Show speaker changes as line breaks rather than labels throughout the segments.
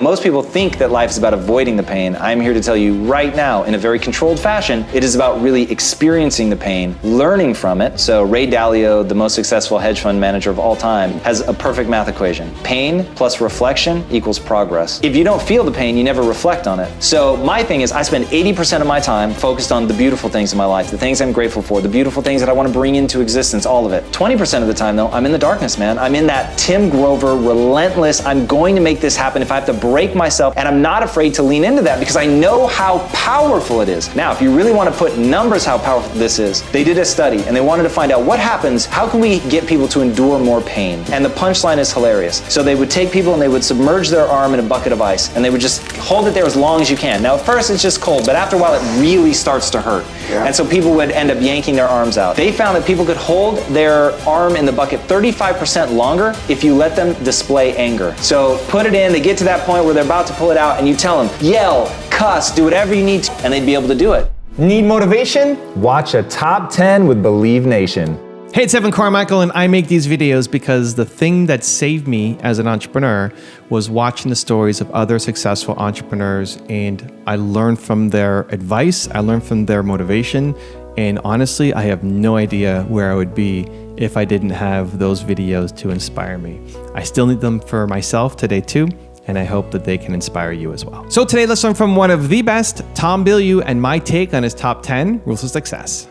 Most people think that life is about avoiding the pain. I'm here to tell you right now, in a very controlled fashion, it is about really experiencing the pain, learning from it. So Ray Dalio, the most successful hedge fund manager of all time, has a perfect math equation. Pain plus reflection equals progress. If you don't feel the pain, you never reflect on it. So my thing is I spend 80% of my time focused on the beautiful things in my life, the things I'm grateful for, the beautiful things that I want to bring into existence, all of it. 20% of the time though, I'm in the darkness, man. I'm in that Tim Grover, relentless, I'm going to make this happen if I have to break myself, and I'm not afraid to lean into that because I know how powerful it is. Now, if you really want to put numbers how powerful this is, they did a study and they wanted to find out what happens, how can we get people to endure more pain? And the punchline is hilarious. So they would take people and they would submerge their arm in a bucket of ice and they would just hold it there as long as you can. Now, at first it's just cold, but after a while it really starts to hurt. Yeah. And so people would end up yanking their arms out. They found that people could hold their arm in the bucket 35% longer if you let them display anger. So put it in, they get to that point where they're about to pull it out and you tell them, yell, cuss, do whatever you need to, and they'd be able to do it.
Need motivation? Watch a top 10 with Believe Nation.
Hey, it's Carmichael, and I make these videos because the thing that saved me as an entrepreneur was watching the stories of other successful entrepreneurs, and I learned from their advice, I learned from their motivation, and honestly, I have no idea where I would be if I didn't have those videos to inspire me. I still need them for myself today too, and I hope that they can inspire you as well. So today, let's learn from one of the best, Tom Bilyeu, and my take on his top 10 rules of success.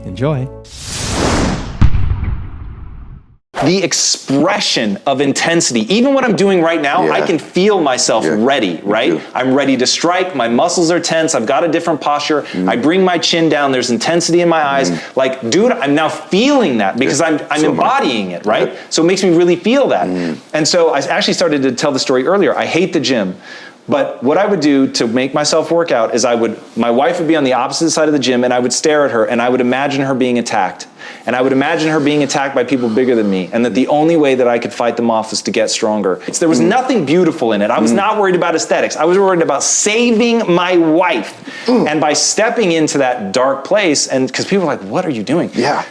Enjoy.
The expression of intensity, even what I'm doing right now, I can feel myself ready, right? I'm ready to strike, my muscles are tense, I've got a different posture, I bring my chin down, there's intensity in my eyes. Like, dude, I'm now feeling that because I'm embodying it, right? So it makes me really feel that. And so I actually started to tell the story earlier. I hate the gym. But what I would do to make myself work out is my wife would be on the opposite side of the gym and I would stare at her and I would imagine her being attacked. And I would imagine her being attacked by people bigger than me and that the only way that I could fight them off was to get stronger. There was nothing beautiful in it. I was not worried about aesthetics. I was worried about saving my wife. And by stepping into that dark place, and because people are like, what are you doing? Yeah.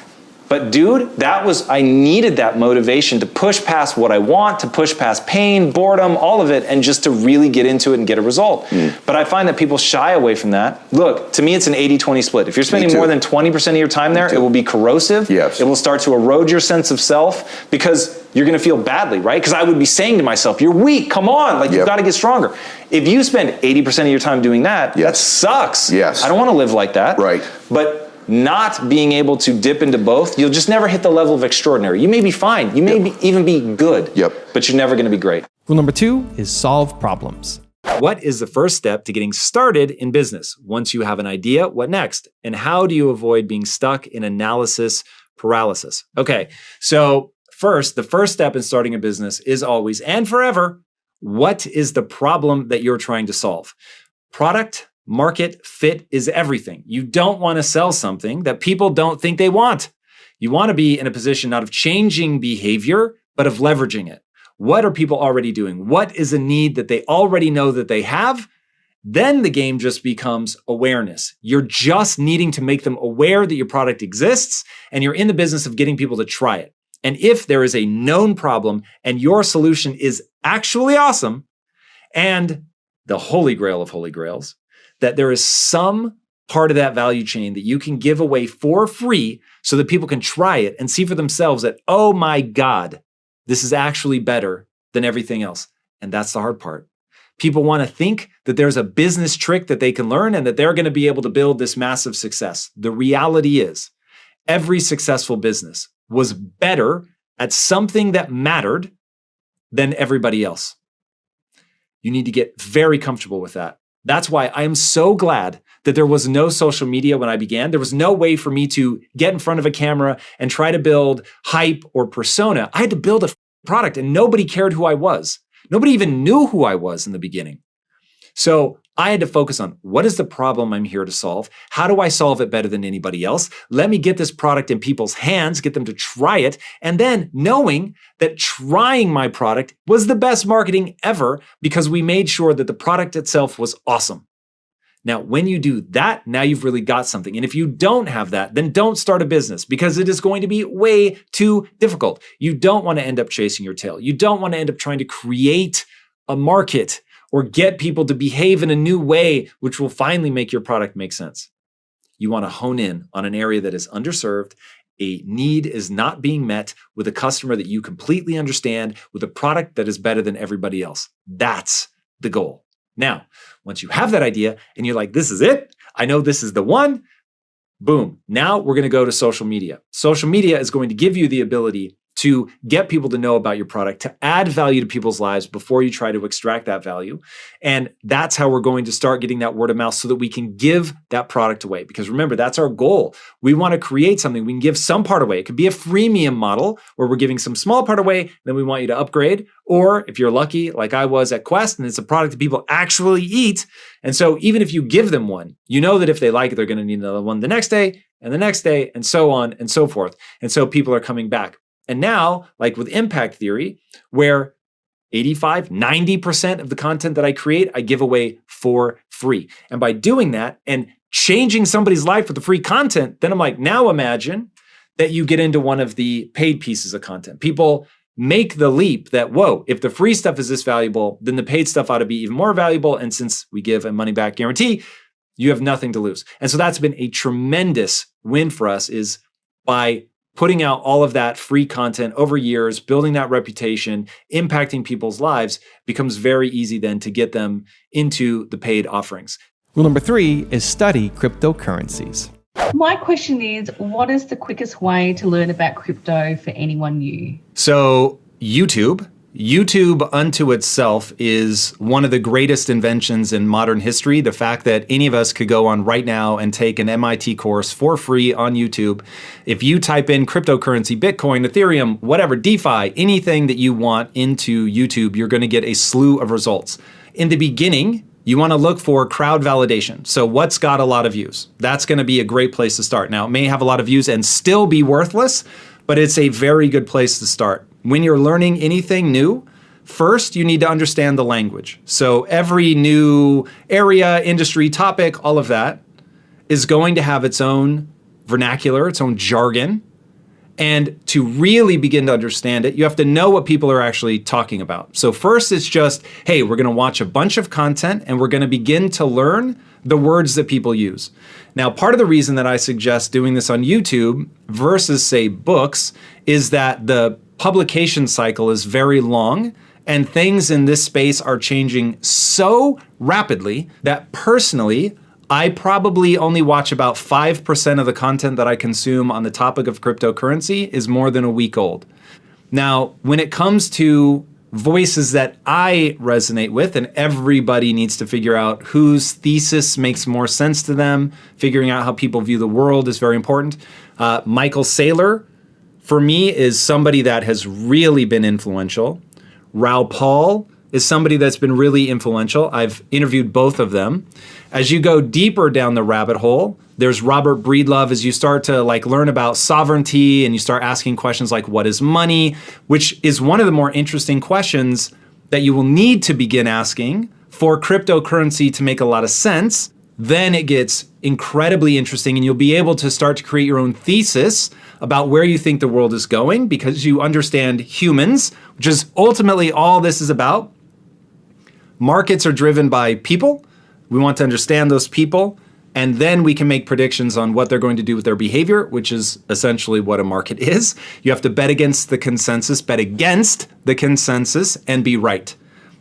But dude, I needed that motivation to push past what I want, to push past pain, boredom, all of it, and just to really get into it and get a result. But I find that people shy away from that. Look, to me, it's an 80-20 split. If you're spending more than 20% of your time there, it will be corrosive. Yes. It will start to erode your sense of self because you're gonna feel badly, right? Because I would be saying to myself, you're weak, come on, like you've gotta get stronger. If you spend 80% of your time doing that, that sucks. Yes. I don't wanna live like that. Right. But not being able to dip into both, you'll just never hit the level of extraordinary. You may be fine, you may even be good, but you're never gonna be great.
Rule number 2 is solve problems.
What is the first step to getting started in business? Once you have an idea, what next? And how do you avoid being stuck in analysis paralysis? Okay, so the first step in starting a business is always and forever, what is the problem that you're trying to solve? Product market fit is everything. You don't want to sell something that people don't think they want. You want to be in a position not of changing behavior, but of leveraging it. What are people already doing? What is a need that they already know that they have? Then the game just becomes awareness. You're just needing to make them aware that your product exists, and you're in the business of getting people to try it. And if there is a known problem and your solution is actually awesome, and the holy grail of holy grails, that there is some part of that value chain that you can give away for free so that people can try it and see for themselves that, oh my God, this is actually better than everything else. And that's the hard part. People want to think that there's a business trick that they can learn and that they're going to be able to build this massive success. The reality is, every successful business was better at something that mattered than everybody else. You need to get very comfortable with that. That's why I'm so glad that there was no social media when I began. There was no way for me to get in front of a camera and try to build hype or persona. I had to build a product and nobody cared who I was. Nobody even knew who I was in the beginning. So I had to focus on what is the problem I'm here to solve? How do I solve it better than anybody else? Let me get this product in people's hands, get them to try it, and then knowing that trying my product was the best marketing ever because we made sure that the product itself was awesome. Now, when you do that, now you've really got something. And if you don't have that, then don't start a business because it is going to be way too difficult. You don't want to end up chasing your tail. You don't want to end up trying to create a market or get people to behave in a new way, which will finally make your product make sense. You want to hone in on an area that is underserved. A need is not being met with a customer that you completely understand, with a product that is better than everybody else. That's the goal. Now, once you have that idea and you're like, this is it, I know this is the one, boom. Now we're going to go to social media. Social media is going to give you the ability to get people to know about your product, to add value to people's lives before you try to extract that value. And that's how we're going to start getting that word of mouth so that we can give that product away. Because remember, that's our goal. We want to create something. We can give some part away. It could be a freemium model where we're giving some small part away, then we want you to upgrade. Or if you're lucky, like I was at Quest, and it's a product that people actually eat. And so even if you give them one, you know that if they like it, they're going to need another one the next day and the next day and so on and so forth. And so people are coming back. And now, like with impact theory, where 85, 90% of the content that I create, I give away for free. And by doing that and changing somebody's life with the free content, then I'm like, now imagine that you get into one of the paid pieces of content. People make the leap that, whoa, if the free stuff is this valuable, then the paid stuff ought to be even more valuable. And since we give a money back guarantee, you have nothing to lose. And so that's been a tremendous win for us, is by putting out all of that free content over years, building that reputation, impacting people's lives, becomes very easy then to get them into the paid offerings.
Rule number 3 is study cryptocurrencies.
My question is, what is the quickest way to learn about crypto for anyone new?
So YouTube unto itself is one of the greatest inventions in modern history. The fact that any of us could go on right now and take an MIT course for free on YouTube. If you type in cryptocurrency, Bitcoin, Ethereum, whatever, DeFi, anything that you want into YouTube, you're going to get a slew of results. In the beginning, you want to look for crowd validation. So what's got a lot of views? That's going to be a great place to start. Now, it may have a lot of views and still be worthless, but it's a very good place to start. When you're learning anything new, first you need to understand the language. So every new area, industry, topic, all of that is going to have its own vernacular, its own jargon. And to really begin to understand it, you have to know what people are actually talking about. So first it's just, hey, we're going to watch a bunch of content and we're going to begin to learn the words that people use. Now, part of the reason that I suggest doing this on YouTube versus, say, books is that the publication cycle is very long and things in this space are changing so rapidly that personally, I probably only watch about 5% of the content that I consume on the topic of cryptocurrency is more than a week old. Now, when it comes to voices that I resonate with, and everybody needs to figure out whose thesis makes more sense to them, figuring out how people view the world is very important. Michael Saylor, for me, is somebody that has really been influential. Raoul Pal is somebody that's been really influential. I've interviewed both of them. As you go deeper down the rabbit hole, there's Robert Breedlove. As you start to learn about sovereignty and you start asking questions like, what is money? Which is one of the more interesting questions that you will need to begin asking for cryptocurrency to make a lot of sense. Then it gets incredibly interesting and you'll be able to start to create your own thesis about where you think the world is going because you understand humans, which is ultimately all this is about. Markets are driven by people. We want to understand those people, and then we can make predictions on what they're going to do with their behavior, which is essentially what a market is. You have to bet against the consensus, and be right.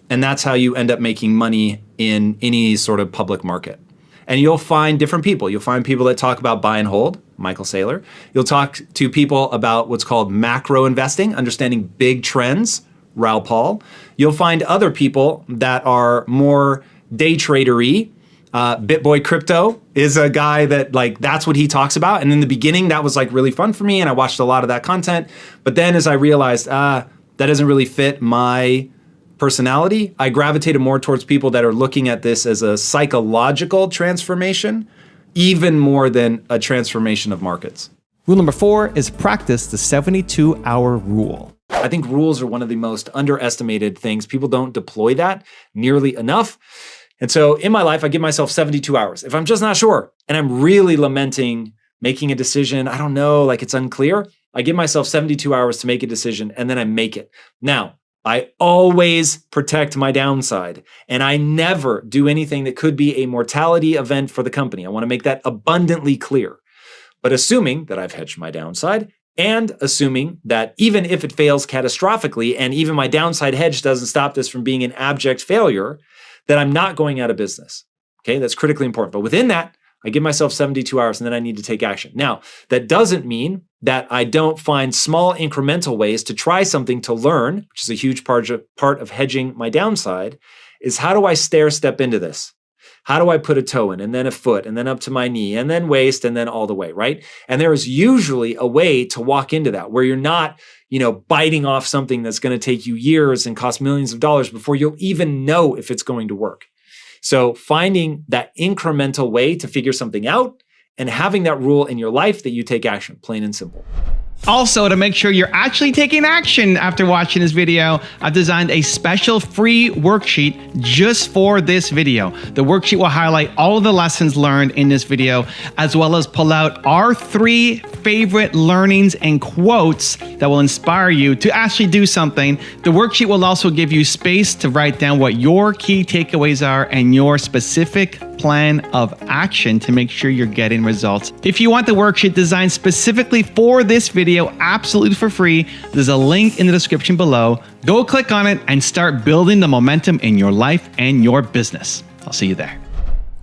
And that's how you end up making money in any sort of public market. And you'll find different people. You'll find people that talk about buy and hold, Michael Saylor. You'll talk to people about what's called macro investing, understanding big trends, Raoul Pal. You'll find other people that are more day tradery. BitBoy Crypto is a guy that that's what he talks about. And in the beginning, that was really fun for me. And I watched a lot of that content. But then as I realized, that doesn't really fit my personality, I gravitated more towards people that are looking at this as a psychological transformation, even more than a transformation of markets.
Rule number 4 is practice the 72-hour rule.
I think rules are one of the most underestimated things. People don't deploy that nearly enough. And so in my life, I give myself 72 hours. If I'm just not sure and I'm really lamenting making a decision, I don't know, it's unclear, I give myself 72 hours to make a decision and then I make it. Now, I always protect my downside, and I never do anything that could be a mortality event for the company. I want to make that abundantly clear. But assuming that I've hedged my downside, and assuming that even if it fails catastrophically, and even my downside hedge doesn't stop this from being an abject failure, that I'm not going out of business. Okay, that's critically important. But within that, I give myself 72 hours and then I need to take action. Now, that doesn't mean that I don't find small incremental ways to try something to learn, which is a huge part of hedging my downside, is how do I stair step into this? How do I put a toe in and then a foot and then up to my knee and then waist and then all the way, right? And there is usually a way to walk into that where you're not, biting off something that's going to take you years and cost millions of dollars before you'll even know if it's going to work. So finding that incremental way to figure something out and having that rule in your life that you take action, plain and simple.
Also, to make sure you're actually taking action after watching this video, I've designed a special free worksheet just for this video. The worksheet will highlight all of the lessons learned in this video, as well as pull out our 3 favorite learnings and quotes that will inspire you to actually do something. The worksheet will also give you space to write down what your key takeaways are and your specific plan of action to make sure you're getting results. If you want the worksheet designed specifically for this video, absolutely for free, there's a link in the description below. Go click on it and start building the momentum in your life and your business. I'll see you there.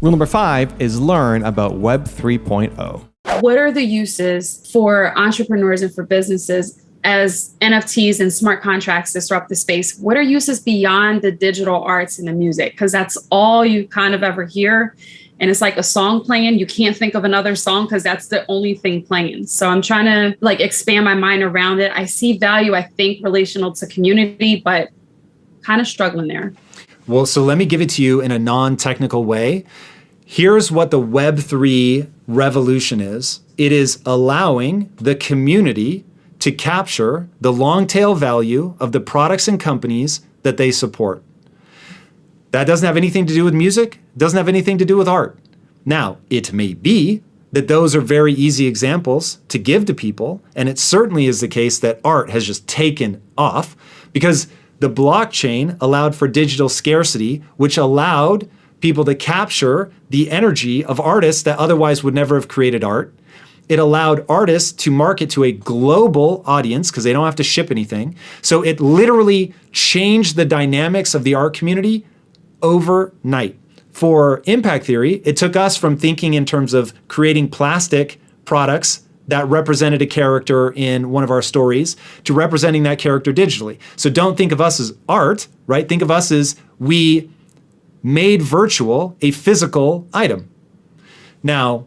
Rule number 5 is learn about Web 3.0.
What are the uses for entrepreneurs and for businesses as NFTs and smart contracts disrupt the space? What are uses beyond the digital arts and the music? Because that's all you kind of ever hear. And it's like a song playing. You can't think of another song because that's the only thing playing. So I'm trying to expand my mind around it. I see value, I think, relational to community, but kind of struggling there.
Well, so let me give it to you in a non-technical way. Here's what the Web3 revolution is. It is allowing the community to capture the long tail value of the products and companies that they support. That doesn't have anything to do with music, doesn't have anything to do with art. Now, it may be that those are very easy examples to give to people, and it certainly is the case that art has just taken off because the blockchain allowed for digital scarcity, which allowed people to capture the energy of artists that otherwise would never have created art. It allowed artists to market to a global audience because they don't have to ship anything. So it literally changed the dynamics of the art community overnight. For impact theory, it took us from thinking in terms of creating plastic products that represented a character in one of our stories to representing that character digitally. So don't think of us as art, right? Think of us as we made virtual a physical item. Now,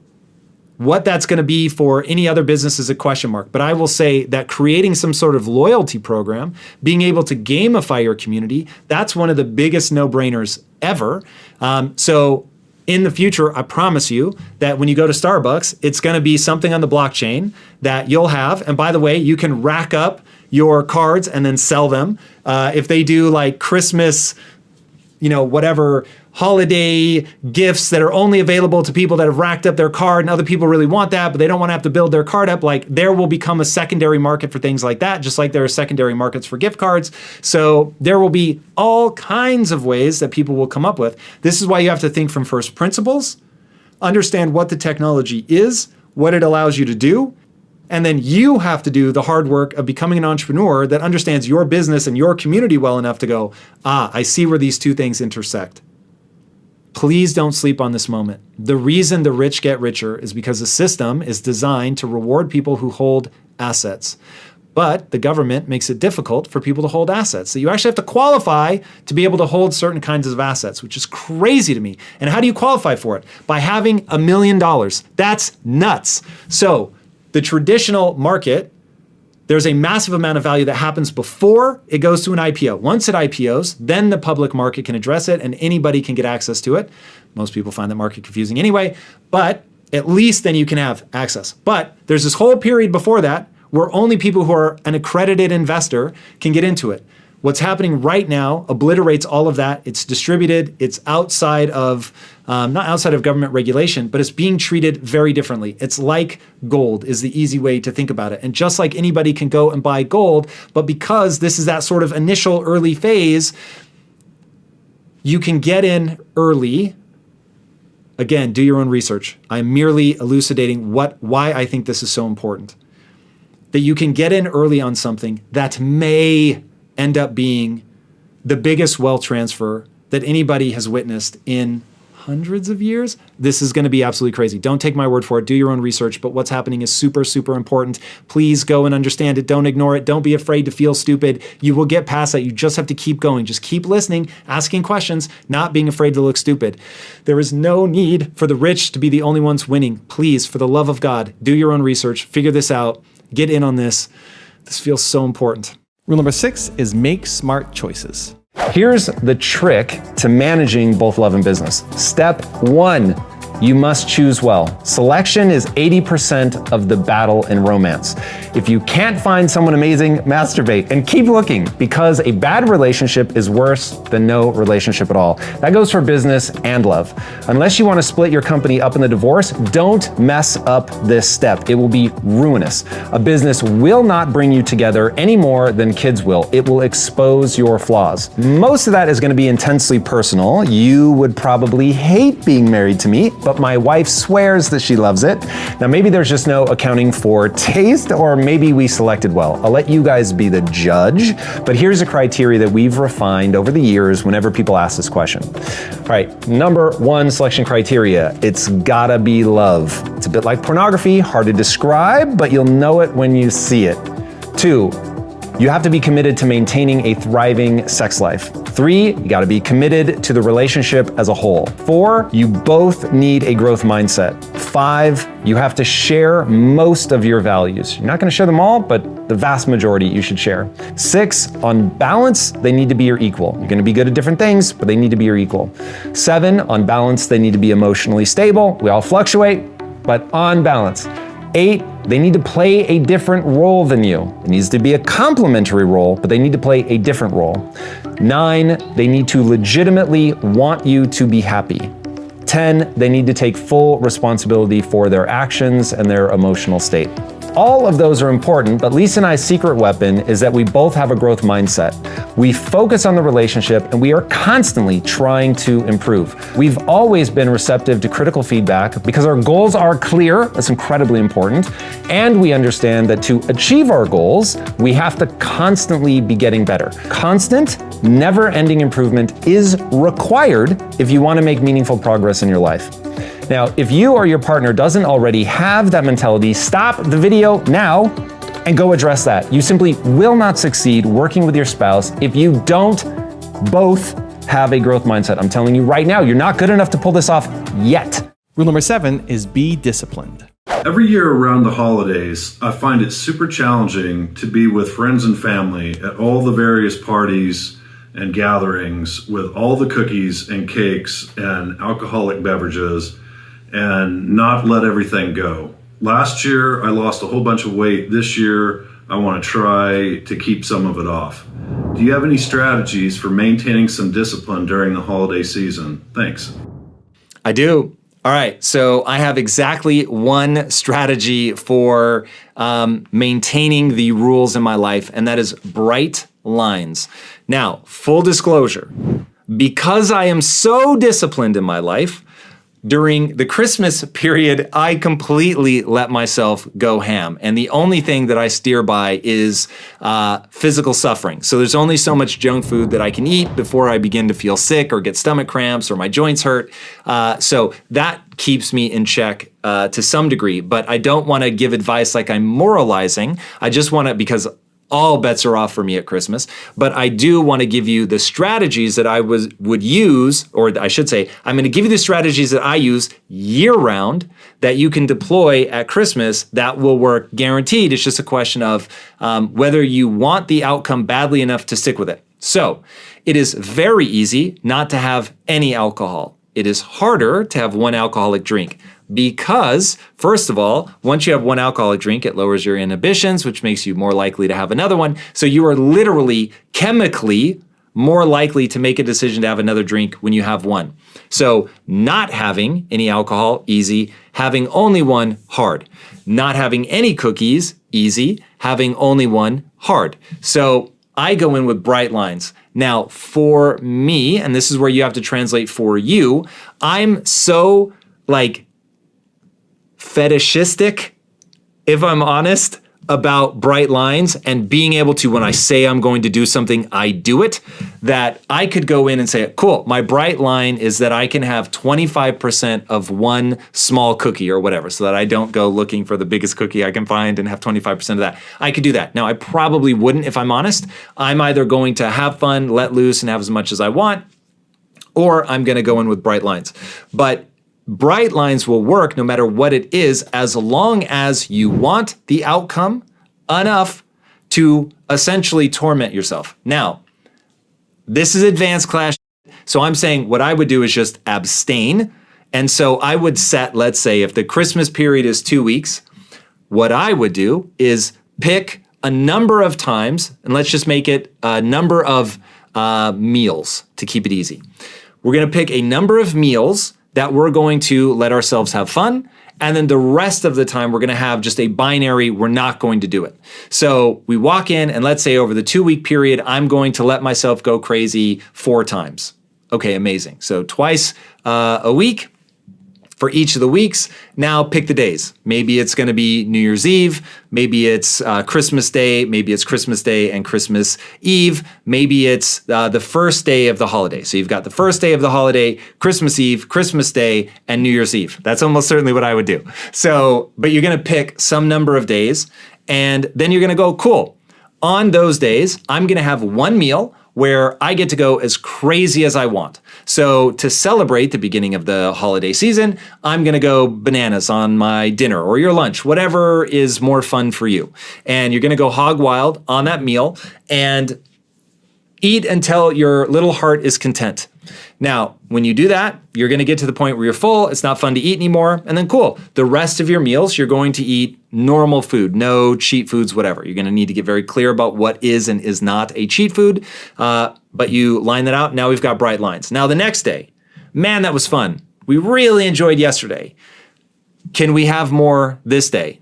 what that's going to be for any other business is a question mark. But I will say that creating some sort of loyalty program, being able to gamify your community, that's one of the biggest no-brainers ever. So in the future, I promise you that when you go to Starbucks, it's going to be something on the blockchain that you'll have. And by the way, you can rack up your cards and then sell them. If they do like Christmas, whatever holiday gifts that are only available to people that have racked up their card and other people really want that, but they don't want to have to build their card up, there will become a secondary market for things like that, just like there are secondary markets for gift cards. So there will be all kinds of ways that people will come up with. This is why you have to think from first principles, understand what the technology is, what it allows you to do, and then you have to do the hard work of becoming an entrepreneur that understands your business and your community well enough to go, I see where these two things intersect. Please don't sleep on this moment. The reason the rich get richer is because the system is designed to reward people who hold assets. But the government makes it difficult for people to hold assets. So you actually have to qualify to be able to hold certain kinds of assets, which is crazy to me. And how do you qualify for it? By having $1 million. That's nuts. So the traditional market, there's a massive amount of value that happens before it goes to an IPO. Once it IPOs, then the public market can address it and anybody can get access to it. Most people find that market confusing anyway, but at least then you can have access. But there's this whole period before that where only people who are an accredited investor can get into it. What's happening right now obliterates all of that. It's distributed. It's outside of, not outside of government regulation, but it's being treated very differently. It's like gold is the easy way to think about it. And just like anybody can go and buy gold, but because this is that sort of initial early phase, you can get in early. Again, do your own research. I'm merely elucidating why I think this is so important. That you can get in early on something that may end up being the biggest wealth transfer that anybody has witnessed in hundreds of years. This is going to be absolutely crazy. Don't take my word for it. Do your own research. But what's happening is super, super important. Please go and understand it. Don't ignore it. Don't be afraid to feel stupid. You will get past that. You just have to keep going. Just keep listening, asking questions, not being afraid to look stupid. There is no need for the rich to be the only ones winning. Please, for the love of God, do your own research. Figure this out. Get in on this. This feels so important.
Rule number 6 is make smart choices.
Here's the trick to managing both love and business. Step 1, you must choose well. Selection is 80% of the battle in romance. If you can't find someone amazing, masturbate and keep looking, because a bad relationship is worse than no relationship at all. That goes for business and love. Unless you want to split your company up in the divorce, don't mess up this step. It will be ruinous. A business will not bring you together any more than kids will. It will expose your flaws. Most of that is going to be intensely personal. You would probably hate being married to me, but my wife swears that she loves it. Now, maybe there's just no accounting for taste, or maybe we selected well. I'll let you guys be the judge, but here's a criteria that we've refined over the years whenever people ask this question. All right, number 1 selection criteria, it's gotta be love. It's a bit like pornography, hard to describe, but you'll know it when you see it. 2, you have to be committed to maintaining a thriving sex life. 3, you gotta be committed to the relationship as a whole. 4, you both need a growth mindset. 5, you have to share most of your values. You're not gonna share them all, but the vast majority you should share. 6, on balance, they need to be your equal. You're gonna be good at different things, but they need to be your equal. 7, on balance, they need to be emotionally stable. We all fluctuate, but on balance. 8, they need to play a different role than you. It needs to be a complementary role, but they need to play a different role. 9, they need to legitimately want you to be happy. 10, they need to take full responsibility for their actions and their emotional state. All of those are important, but Lisa and I's secret weapon is that we both have a growth mindset. We focus on the relationship and we are constantly trying to improve. We've always been receptive to critical feedback because our goals are clear. That's incredibly important. And we understand that to achieve our goals, we have to constantly be getting better. Constant, never-ending improvement is required if you want to make meaningful progress in your life. Now, if you or your partner doesn't already have that mentality, stop the video now and go address that. You simply will not succeed working with your spouse if you don't both have a growth mindset. I'm telling you right now, you're not good enough to pull this off yet.
Rule number 7 is be disciplined.
Every year around the holidays, I find it super challenging to be with friends and family at all the various parties and gatherings with all the cookies and cakes and alcoholic beverages and not let everything go. Last year, I lost a whole bunch of weight. This year, I want to try to keep some of it off. Do you have any strategies for maintaining some discipline during the holiday season? Thanks.
I do. All right, so I have exactly one strategy for maintaining the rules in my life, and that is bright lines. Now, full disclosure, because I am so disciplined in my life, during the Christmas period, I completely let myself go ham. And the only thing that I steer by is physical suffering. So there's only so much junk food that I can eat before I begin to feel sick or get stomach cramps or my joints hurt. So that keeps me in check to some degree. But I don't want to give advice like I'm moralizing. I just want to, because all bets are off for me at Christmas, but I do want to give you the strategies that I would use, or I should say, I'm going to give you the strategies that I use year round that you can deploy at Christmas that will work guaranteed. It's just a question of whether you want the outcome badly enough to stick with it. So it is very easy not to have any alcohol. it is harder to have one alcoholic drink because, first of all, once you have one alcoholic drink, it lowers your inhibitions, which makes you more likely to have another one. So you are literally chemically more likely to make a decision to have another drink when you have one. So not having any alcohol, easy. Having only one, hard. Not having any cookies, easy. Having only one, hard. So I go in with bright lines. Now, for me, and this is where you have to translate for you, I'm so like fetishistic, if I'm honest, about bright lines and being able to, when I say I'm going to do something, I do it, that I could go in and say, cool, my bright line is that I can have 25% of one small cookie or whatever, so that I don't go looking for the biggest cookie I can find and have 25% of that. I could do that. Now, I probably wouldn't, if I'm honest. I'm either going to have fun, let loose, and have as much as I want, or I'm going to go in with bright lines. But bright lines will work no matter what it is, as long as you want the outcome enough to essentially torment yourself. Now, this is advanced class, so I'm saying what I would do is just abstain. And so I would set, let's say, if the Christmas period is 2 weeks, what I would do is pick a number of times, and let's just make it a number of meals to keep it easy. We're gonna pick a number of meals that we're going to let ourselves have fun. And then the rest of the time, we're gonna have just a binary, we're not going to do it. So we walk in and let's say over the 2 week period, I'm going to let myself go crazy 4 times. Okay, amazing. So twice a week for each of the weeks. Now pick the days. Maybe it's gonna be New Year's Eve, maybe it's Christmas Day, maybe it's Christmas Day and Christmas Eve, maybe it's the first day of the holiday. So you've got the first day of the holiday, Christmas Eve, Christmas Day, and New Year's Eve. That's almost certainly what I would do. So, but you're gonna pick some number of days, and then you're gonna go, cool. On those days, I'm gonna have one meal where I get to go as crazy as I want. So to celebrate the beginning of the holiday season, I'm gonna go bananas on my dinner or your lunch, whatever is more fun for you. And you're gonna go hog wild on that meal and eat until your little heart is content. Now, when you do that, you're gonna get to the point where you're full, it's not fun to eat anymore, and then cool. The rest of your meals, you're going to eat normal food, no cheat foods, whatever. You're gonna need to get very clear about what is and is not a cheat food, but you line that out, now we've got bright lines. Now the next day, man, that was fun. We really enjoyed yesterday. Can we have more this day?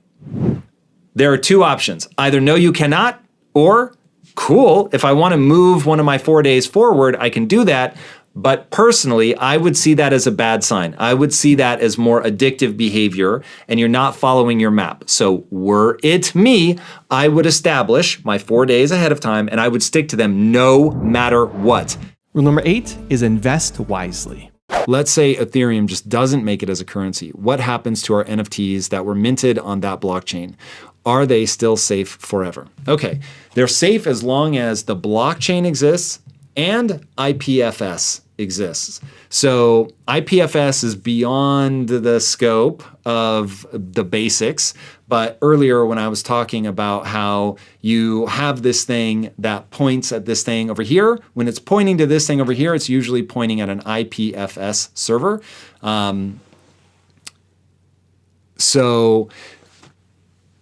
There are 2 options. Either no, you cannot, or cool, if I wanna move one of my 4 days forward, I can do that. But personally, I would see that as a bad sign. I would see that as more addictive behavior and you're not following your map. So were it me, I would establish my 4 days ahead of time and I would stick to them no matter what.
Rule number 8 is invest wisely.
Let's say Ethereum just doesn't make it as a currency. What happens to our NFTs that were minted on that blockchain? Are they still safe forever? Okay, they're safe as long as the blockchain exists and IPFS exists. So IPFS is beyond the scope of the basics, but earlier when I was talking about how you have this thing that points at this thing over here, when it's pointing to this thing over here, it's usually pointing at an IPFS server. So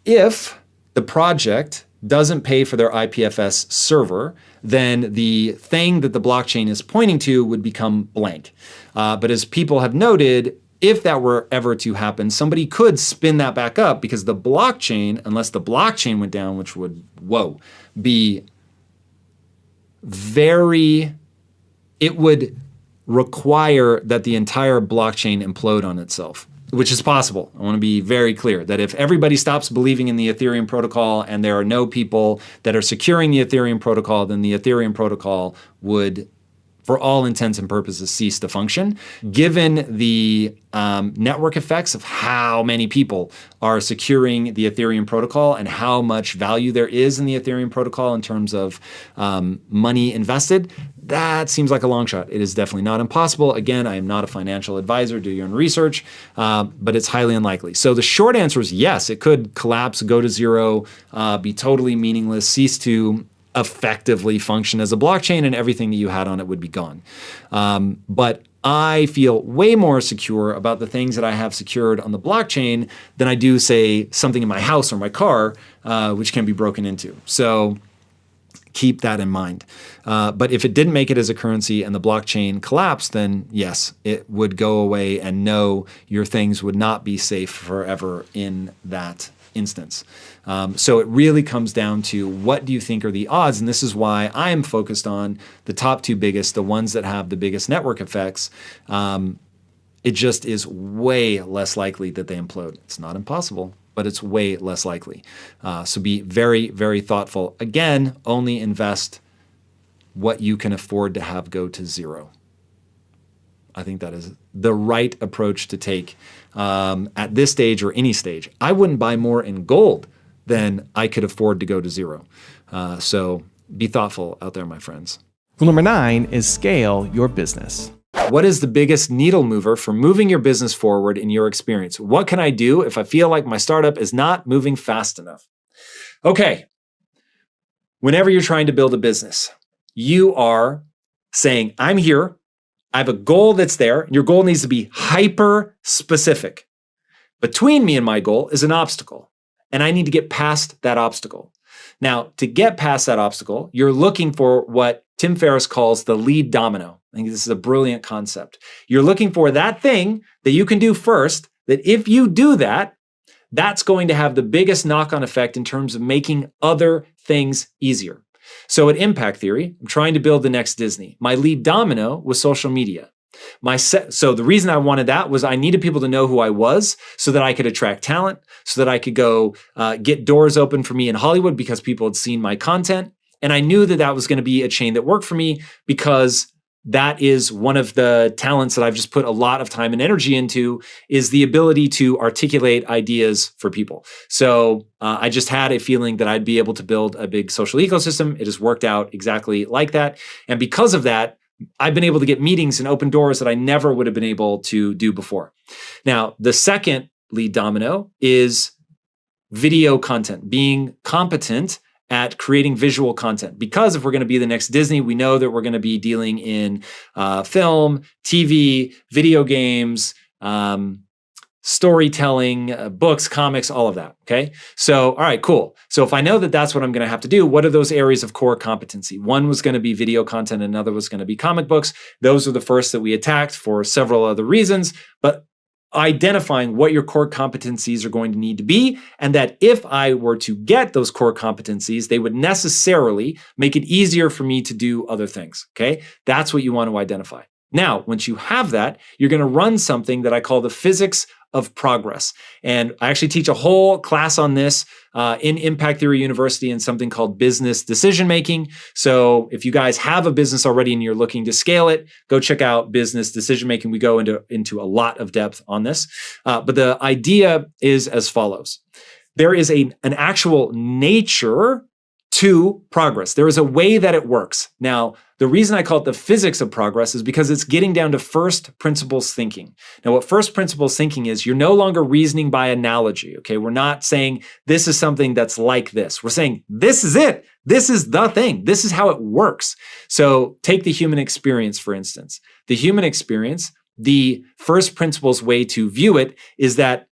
if the project doesn't pay for their IPFS server, then the thing that the blockchain is pointing to would become blank. But as people have noted, if that were ever to happen, somebody could spin that back up because the blockchain, unless the blockchain went down, which would, be very, it would require that the entire blockchain implode on itself, which is possible. I want to be very clear that if everybody stops believing in the Ethereum protocol and there are no people that are securing the Ethereum protocol, then the Ethereum protocol would, for all intents and purposes, cease to function. Given the network effects of how many people are securing the Ethereum protocol and how much value there is in the Ethereum protocol in terms of money invested, that seems like a long shot. It is definitely not impossible. Again, I am not a financial advisor. Do your own research, but it's highly unlikely. So the short answer is yes, it could collapse, go to zero, be totally meaningless, cease to effectively function as a blockchain, and everything that you had on it would be gone. But I feel way more secure about the things that I have secured on the blockchain than I do, say, something in my house or my car, which can be broken into. So keep that in mind. But if it didn't make it as a currency and the blockchain collapsed, then yes, it would go away, and no, your things would not be safe forever in that instance. So it really comes down to, what do you think are the odds? And this is why I am focused on the top two biggest, the ones that have the biggest network effects. It just is way less likely that they implode. It's not impossible, but it's way less likely. So be very, very thoughtful. Again, only invest what you can afford to have go to zero. I think that is the right approach to take at this stage or any stage. I wouldn't buy more in gold than I could afford to go to zero. So be thoughtful out there, my friends.
Rule number 9 is scale your business.
What is the biggest needle mover for moving your business forward in your experience? What can I do if I feel like my startup is not moving fast enough? Okay. Whenever you're trying to build a business, you are saying, I'm here. I have a goal that's there. Your goal needs to be hyper specific. Between me and my goal is an obstacle, and I need to get past that obstacle. Now, to get past that obstacle, you're looking for what Tim Ferriss calls the lead domino. I think this is a brilliant concept. You're looking for that thing that you can do first, that if you do that, that's going to have the biggest knock-on effect in terms of making other things easier. So at Impact Theory, I'm trying to build the next Disney. My lead domino was social media. So the reason I wanted that was I needed people to know who I was so that I could attract talent, so that I could go get doors open for me in Hollywood because people had seen my content. And I knew that that was going to be a chain that worked for me, because that is one of the talents that I've just put a lot of time and energy into, is the ability to articulate ideas for people. So I just had a feeling that I'd be able to build a big social ecosystem. It has worked out exactly like that. And because of that, I've been able to get meetings and open doors that I never would have been able to do before. Now, the second lead domino is video content, being competent at creating visual content. Because if we're going to be the next Disney, we know that we're going to be dealing in film, TV, video games, storytelling, books, comics, all of that. Okay. So, all right, cool. So if I know that that's what I'm going to have to do, what are those areas of core competency? One was going to be video content. Another was going to be comic books. Those were the first that we attacked for several other reasons, but identifying what your core competencies are going to need to be, and that if I were to get those core competencies, they would necessarily make it easier for me to do other things. Okay. That's what you want to identify. Now, once you have that, you're going to run something that I call the physics of progress. And I actually teach a whole class on this in Impact Theory University in something called business decision making. So if you guys have a business already and you're looking to scale it, go check out business decision making. We go into a lot of depth on this. But the idea is as follows. There is an actual nature to progress. There is a way that it works. Now, the reason I call it the physics of progress is because it's getting down to first principles thinking. Now, what first principles thinking is, you're no longer reasoning by analogy, okay? We're not saying this is something that's like this. We're saying this is it. This is the thing. This is how it works. So take the human experience, for instance. The human experience, the first principles way to view it is that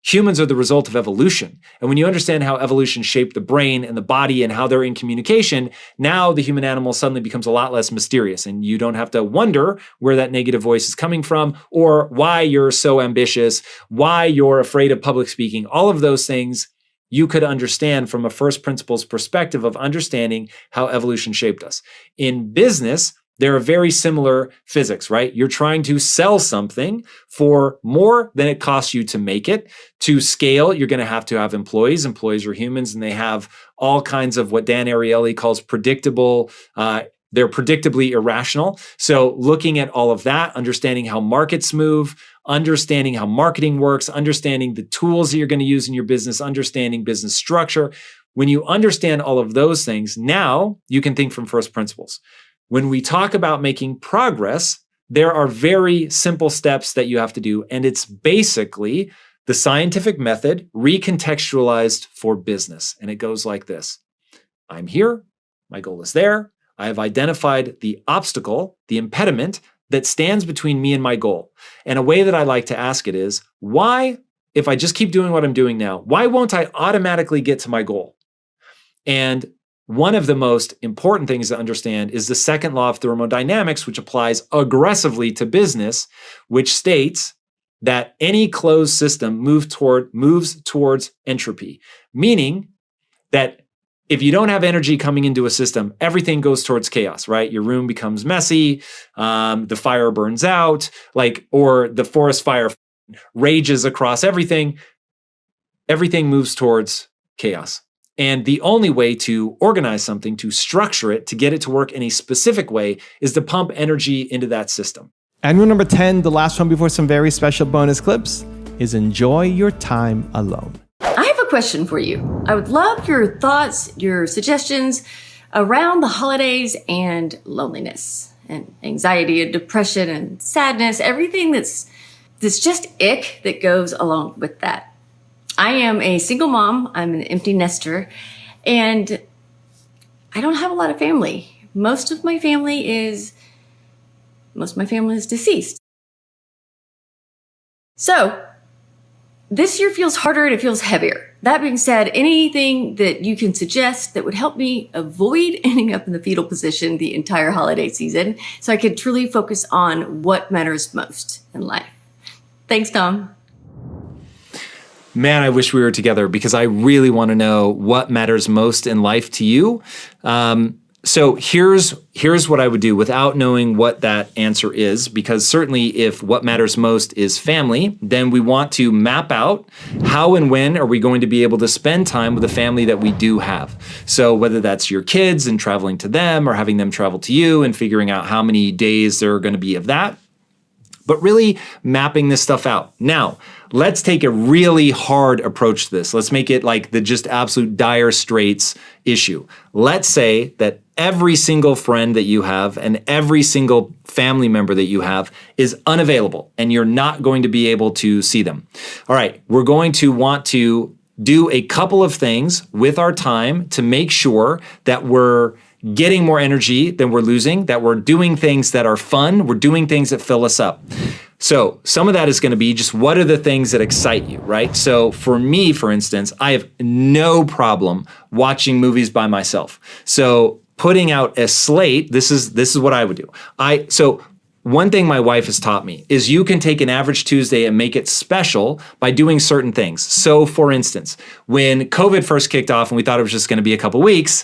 humans are the result of evolution. And when you understand how evolution shaped the brain and the body and how they're in communication, now the human animal suddenly becomes a lot less mysterious, and you don't have to wonder where that negative voice is coming from or why you're so ambitious, why you're afraid of public speaking. All of those things you could understand from a first principles perspective of understanding how evolution shaped us. In business, there are very similar physics, right? You're trying to sell something for more than it costs you to make it. To scale, you're going to have employees. Employees are humans, and they have all kinds of what Dan Ariely calls predictable. They're predictably irrational. So looking at all of that, understanding how markets move, understanding how marketing works, understanding the tools that you're going to use in your business, understanding business structure. When you understand all of those things, now you can think from first principles. When we talk about making progress, there are very simple steps that you have to do. And it's basically the scientific method recontextualized for business. And it goes like this. I'm here. My goal is there. I have identified the obstacle, the impediment that stands between me and my goal. And a way that I like to ask it is, why, if I just keep doing what I'm doing now, why won't I automatically get to my goal? And one of the most important things to understand is the second law of thermodynamics, which applies aggressively to business, which states that any closed system moves towards entropy, meaning that if you don't have energy coming into a system, everything goes towards chaos, right? Your room becomes messy, the fire burns out, or the forest fire rages across everything. Everything moves towards chaos. And the only way to organize something, to structure it, to get it to work in a specific way, is to pump energy into that system.
And rule number 10, the last one before some very special bonus clips, is enjoy your time alone.
I have a question for you. I would love your thoughts, your suggestions around the holidays and loneliness and anxiety and depression and sadness, everything that's just ick that goes along with that. I am a single mom. I'm an empty nester, and I don't have a lot of family. Most of my family is deceased. So this year feels harder and it feels heavier. That being said, anything that you can suggest that would help me avoid ending up in the fetal position the entire holiday season so I could truly focus on what matters most in life. Thanks, Tom.
Man, I wish we were together because I really want to know what matters most in life to you. So here's what I would do without knowing what that answer is, because certainly if what matters most is family, then we want to map out how and when are we going to be able to spend time with the family that we do have. So whether that's your kids and traveling to them or having them travel to you and figuring out how many days there are going to be of that, but really mapping this stuff out. Now, let's take a really hard approach to this. Let's make it like the just absolute dire straits issue. Let's say that every single friend that you have and every single family member that you have is unavailable and you're not going to be able to see them. All right, we're going to want to do a couple of things with our time to make sure that we're getting more energy than we're losing, that we're doing things that are fun, we're doing things that fill us up. So some of that is going to be just what are the things that excite you, right? So for me, for instance, I have no problem watching movies by myself. So putting out a slate, this is what I would do. So one thing my wife has taught me is you can take an average Tuesday and make it special by doing certain things. So for instance, when COVID first kicked off and we thought it was just going to be a couple weeks,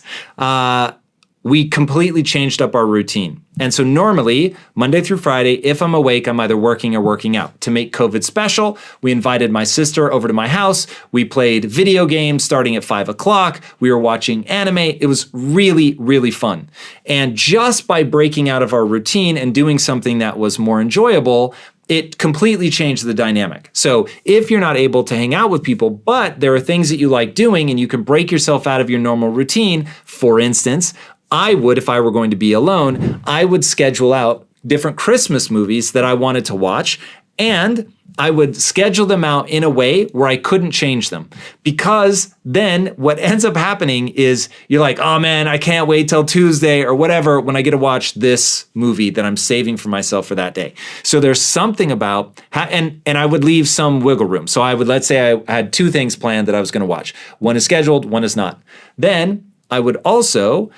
we completely changed up our routine. And so normally, Monday through Friday, if I'm awake, I'm either working or working out. To make COVID special, we invited my sister over to my house. We played video games starting at 5 o'clock. We were watching anime. It was really, really fun. And just by breaking out of our routine and doing something that was more enjoyable, it completely changed the dynamic. So if you're not able to hang out with people, but there are things that you like doing and you can break yourself out of your normal routine, for instance, I would, if I were going to be alone, I would schedule out different Christmas movies that I wanted to watch, and I would schedule them out in a way where I couldn't change them. Because then what ends up happening is you're like, oh man, I can't wait till Tuesday or whatever when I get to watch this movie that I'm saving for myself for that day. So there's something about, and I would leave some wiggle room. So I would, let's say I had two things planned that I was going to watch. One is scheduled, one is not. Then I would also,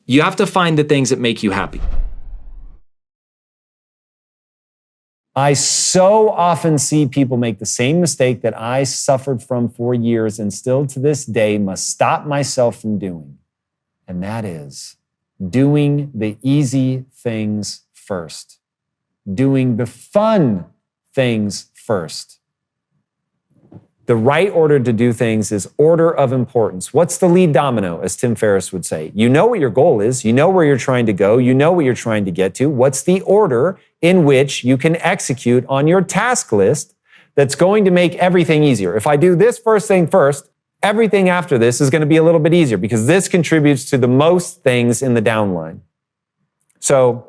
you have to find the things that make you happy.
I so often see people make the same mistake that I suffered from for years and still to this day must stop myself from doing. And that is doing the easy things first. Doing the fun things first. The right order to do things is order of importance. What's the lead domino, as Tim Ferriss would say? You know what your goal is. You know where you're trying to go. You know what you're trying to get to. What's the order in which you can execute on your task list that's going to make everything easier? If I do this first thing first, everything after this is going to be a little bit easier because this contributes to the most things in the downline. So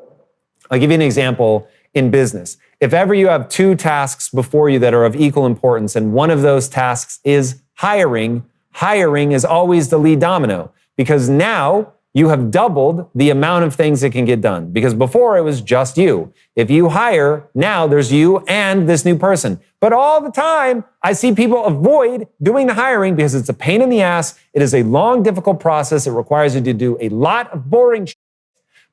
I'll give you an example in business. If ever you have two tasks before you that are of equal importance and one of those tasks is hiring, hiring is always the lead domino because now You have doubled the amount of things that can get done, because before it was just you. If you hire, now there's you and this new person. But all the time, I see people avoid doing the hiring because it's a pain in the ass. It is a long, difficult process. It requires you to do a lot of boring shit.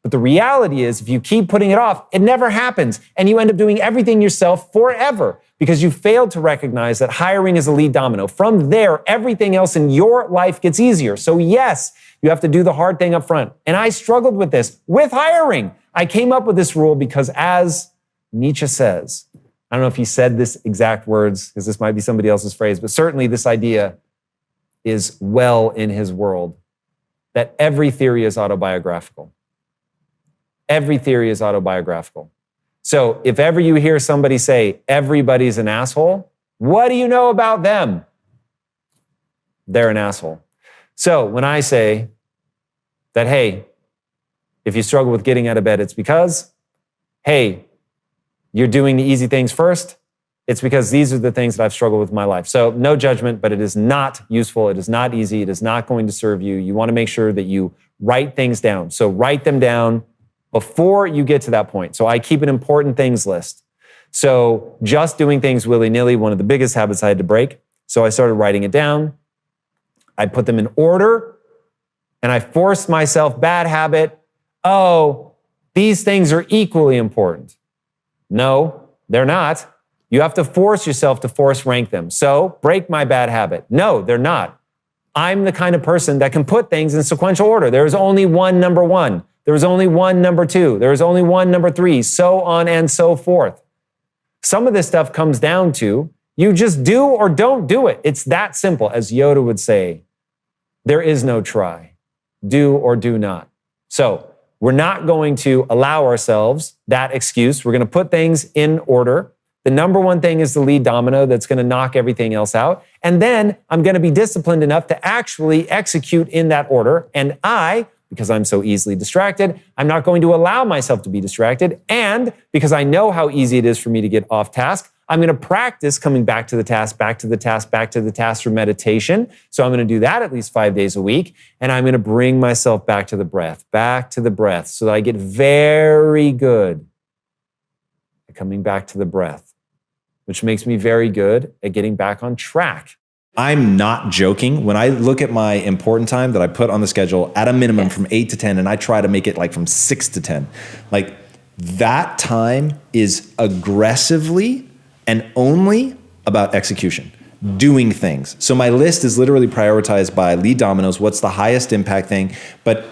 But the reality is, if you keep putting it off, it never happens. And you end up doing everything yourself forever because you failed to recognize that hiring is a lead domino. From there, everything else in your life gets easier. So yes, you have to do the hard thing up front. And I struggled with this, with hiring. I came up with this rule because, as Nietzsche says, I don't know if he said this exact words, because this might be somebody else's phrase, but certainly this idea is well in his world, that every theory is autobiographical. Every theory is autobiographical. So if ever you hear somebody say, everybody's an asshole, what do you know about them? They're an asshole. So when I say that, hey, if you struggle with getting out of bed, it's because, hey, you're doing the easy things first, it's because these are the things that I've struggled with in my life. So no judgment, but it is not useful. It is not easy. It is not going to serve you. You want to make sure that you write things down. So write them down before you get to that point. So I keep an important things list. So just doing things willy-nilly, one of the biggest habits I had to break. So I started writing it down. I put them in order, and I forced myself, bad habit, oh, these things are equally important. No, they're not. You have to force yourself to force rank them. So break my bad habit. No, they're not. I'm the kind of person that can put things in sequential order. There is only one number one. There is only one number two. There is only one number three, so on and so forth. Some of this stuff comes down to you just do or don't do it. It's that simple. As Yoda would say, there is no try. Do or do not. So we're not going to allow ourselves that excuse. We're going to put things in order. The number one thing is the lead domino that's going to knock everything else out. And then I'm going to be disciplined enough to actually execute in that order. And because I'm so easily distracted, I'm not going to allow myself to be distracted. And because I know how easy it is for me to get off task, I'm going to practice coming back to the task, back to the task, back to the task through meditation. So I'm going to do that at least 5 days a week. And I'm going to bring myself back to the breath, so that I get very good at coming back to the breath, which makes me very good at getting back on track.
I'm not joking. When I look at my important time that I put on the schedule at a minimum from 8 to 10, and I try to make it like from 6 to 10, like that time is aggressively and only about execution, doing things. So my list is literally prioritized by lead dominoes. What's the highest impact thing? But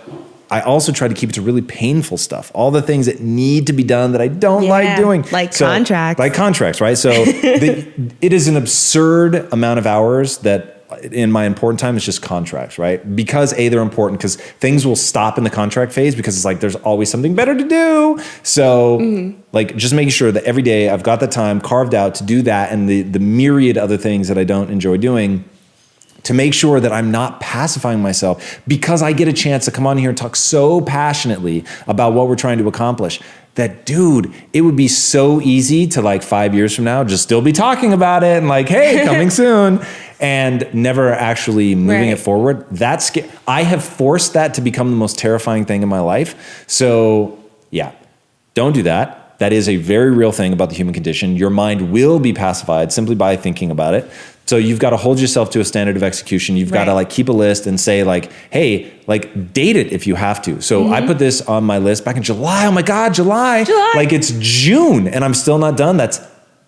I also try to keep it to really painful stuff. All the things that need to be done that I don't like doing.
Like contracts.
Like contracts, right? So it is an absurd amount of hours that in my important time is just contracts, right? Because they're important, because things will stop in the contract phase because it's like there's always something better to do. So like just making sure that every day I've got the time carved out to do that and the myriad other things that I don't enjoy doing, to make sure that I'm not pacifying myself, because I get a chance to come on here and talk so passionately about what we're trying to accomplish that, dude, it would be so easy to like 5 years from now, just still be talking about it and like, hey, coming soon, and never actually moving it forward. I have forced that to become the most terrifying thing in my life. So yeah, don't do that. That is a very real thing about the human condition. Your mind will be pacified simply by thinking about it. So you've got to hold yourself to a standard of execution. You've got to like keep a list and say like, hey, like date it if you have to. So I put this on my list back in July. Oh my God, July. Like it's June and I'm still not done. That's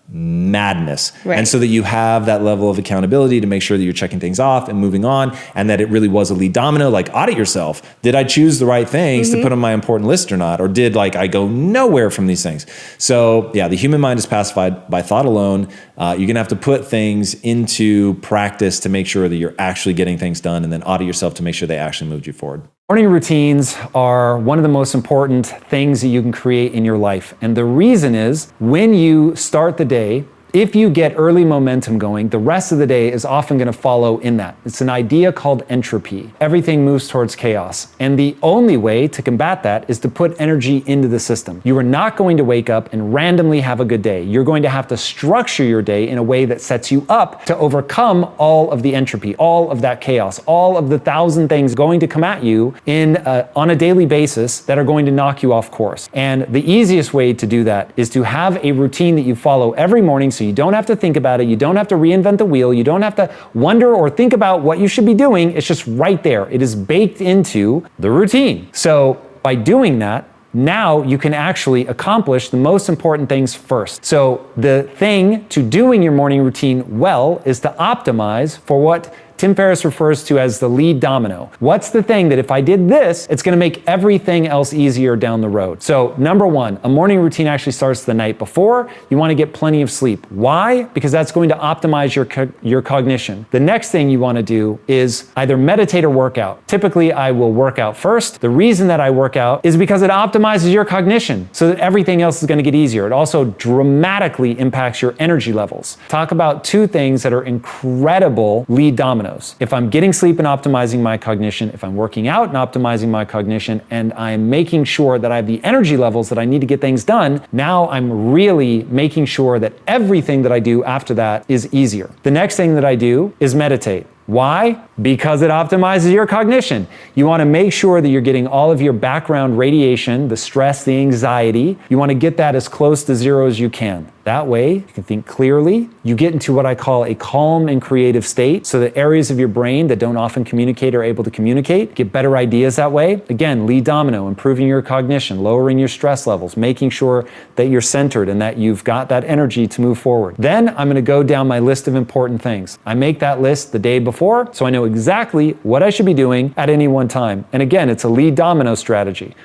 madness. And so that you have that level of accountability to make sure that you're checking things off and moving on, and that it really was a lead domino. Like audit yourself. Did I choose the right things to put on my important list or not? Or did like I go nowhere from these things? So yeah, the human mind is pacified by thought alone. You're going to have to put things into practice to make sure that you're actually getting things done, and then audit yourself to make sure they actually moved you forward.
Morning routines are one of the most important things that you can create in your life. And the reason is when you start the day, if you get early momentum going, the rest of the day is often going to follow in that. It's an idea called entropy. Everything moves towards chaos. And the only way to combat that is to put energy into the system. You are not going to wake up and randomly have a good day. You're going to have to structure your day in a way that sets you up to overcome all of the entropy, all of that chaos, all of the 1,000 things going to come at you on a daily basis that are going to knock you off course. And the easiest way to do that is to have a routine that you follow every morning, so you don't have to think about it, you don't have to reinvent the wheel, you don't have to wonder or think about what you should be doing. It's just right there. It is baked into the routine. So by doing that, now you can actually accomplish the most important things first. So the thing to doing your morning routine well is to optimize for what Tim Ferriss refers to as the lead domino. What's the thing that if I did this, it's gonna make everything else easier down the road? So number one, a morning routine actually starts the night before. You wanna get plenty of sleep. Why? Because that's going to optimize your cognition. The next thing you wanna do is either meditate or work out. Typically, I will work out first. The reason that I work out is because it optimizes your cognition so that everything else is gonna get easier. It also dramatically impacts your energy levels. Talk about two things that are incredible lead dominoes. If I'm getting sleep and optimizing my cognition, if I'm working out and optimizing my cognition, and I'm making sure that I have the energy levels that I need to get things done, now I'm really making sure that everything that I do after that is easier. The next thing that I do is meditate. Why? Because it optimizes your cognition. You want to make sure that you're getting all of your background radiation, the stress, the anxiety. You want to get that as close to zero as you can. That way, you can think clearly. You get into what I call a calm and creative state, so that areas of your brain that don't often communicate are able to communicate. Get better ideas that way. Again, lead domino, improving your cognition, lowering your stress levels, making sure that you're centered and that you've got that energy to move forward. Then I'm going to go down my list of important things. I make that list the day before, so I know exactly what I should be doing at any one time. And again, it's a lead domino strategy.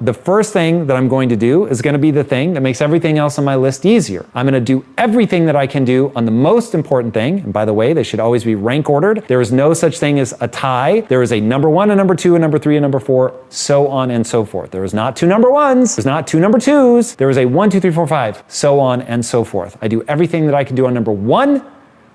The first thing that I'm going to do is going to be the thing that makes everything else on my list easier. I'm going to do everything that I can do on the most important thing. And by the way, they should always be rank ordered. There is no such thing as a tie. There is a number one, a number two, a number three, a number four, so on and so forth. There is not two number ones. There's not two number twos. There is a 1, 2, 3, 4, 5, so on and so forth. I do everything that I can do on number one.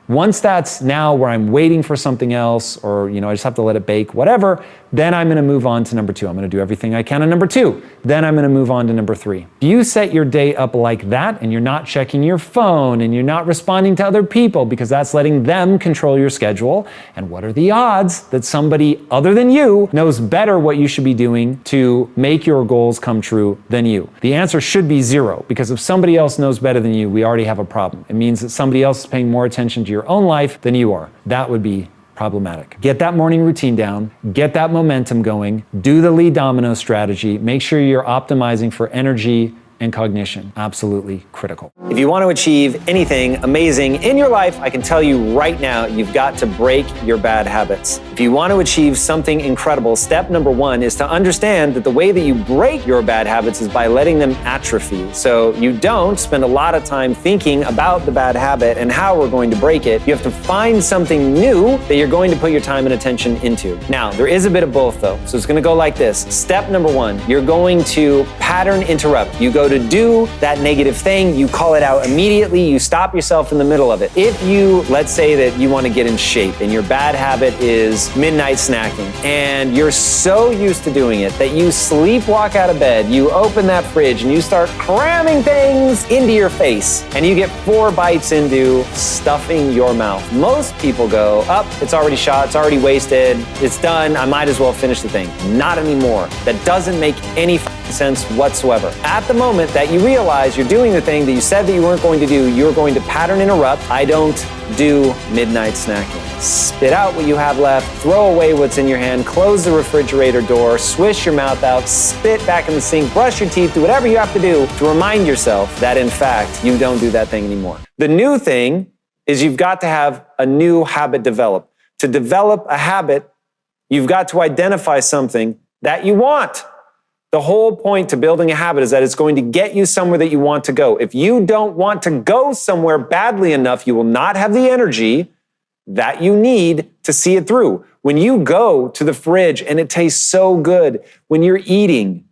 Once that's now where I'm waiting for something else, or I just have to let it bake, whatever, then I'm going to move on to number two. I'm going to do everything I can on number two. Then I'm going to move on to number three. Do you set your day up like that, and you're not checking your phone, and you're not responding to other people because that's letting them control your schedule? And what are the odds that somebody other than you knows better what you should be doing to make your goals come true than you? The answer should be zero, because if somebody else knows better than you, we already have a problem. It means that somebody else is paying more attention to your own life than you are. That would be problematic. Get that morning routine down, get that momentum going, do the lead domino strategy, make sure you're optimizing for energy and cognition. Absolutely critical.
If you want to achieve anything amazing in your life, I can tell you right now, you've got to break your bad habits. If you want to achieve something incredible, step number one is to understand that the way that you break your bad habits is by letting them atrophy. So you don't spend a lot of time thinking about the bad habit and how we're going to break it. You have to find something new that you're going to put your time and attention into. Now, there is a bit of both though. So it's going to go like this. Step number one, you're going to pattern interrupt. You go to do that negative thing, you call it out immediately, you stop yourself in the middle of it. If you, let's say that you want to get in shape and your bad habit is midnight snacking, and you're so used to doing it that you sleepwalk out of bed, you open that fridge and you start cramming things into your face, and you get 4 bites into stuffing your mouth. Most people go, it's already shot, it's already wasted, it's done, I might as well finish the thing. Not anymore. That doesn't make any sense whatsoever. At the moment that you realize you're doing the thing that you said that you weren't going to do, you're going to pattern interrupt. I don't do midnight snacking. Spit out what you have left, throw away what's in your hand, close the refrigerator door, swish your mouth out, spit back in the sink, brush your teeth, do whatever you have to do to remind yourself that in fact you don't do that thing anymore. The new thing is you've got to have a new habit develop. To develop a habit, you've got to identify something that you want. The whole point to building a habit is that it's going to get you somewhere that you want to go. If you don't want to go somewhere badly enough, you will not have the energy that you need to see it through. When you go to the fridge and it tastes so good, when you're eating,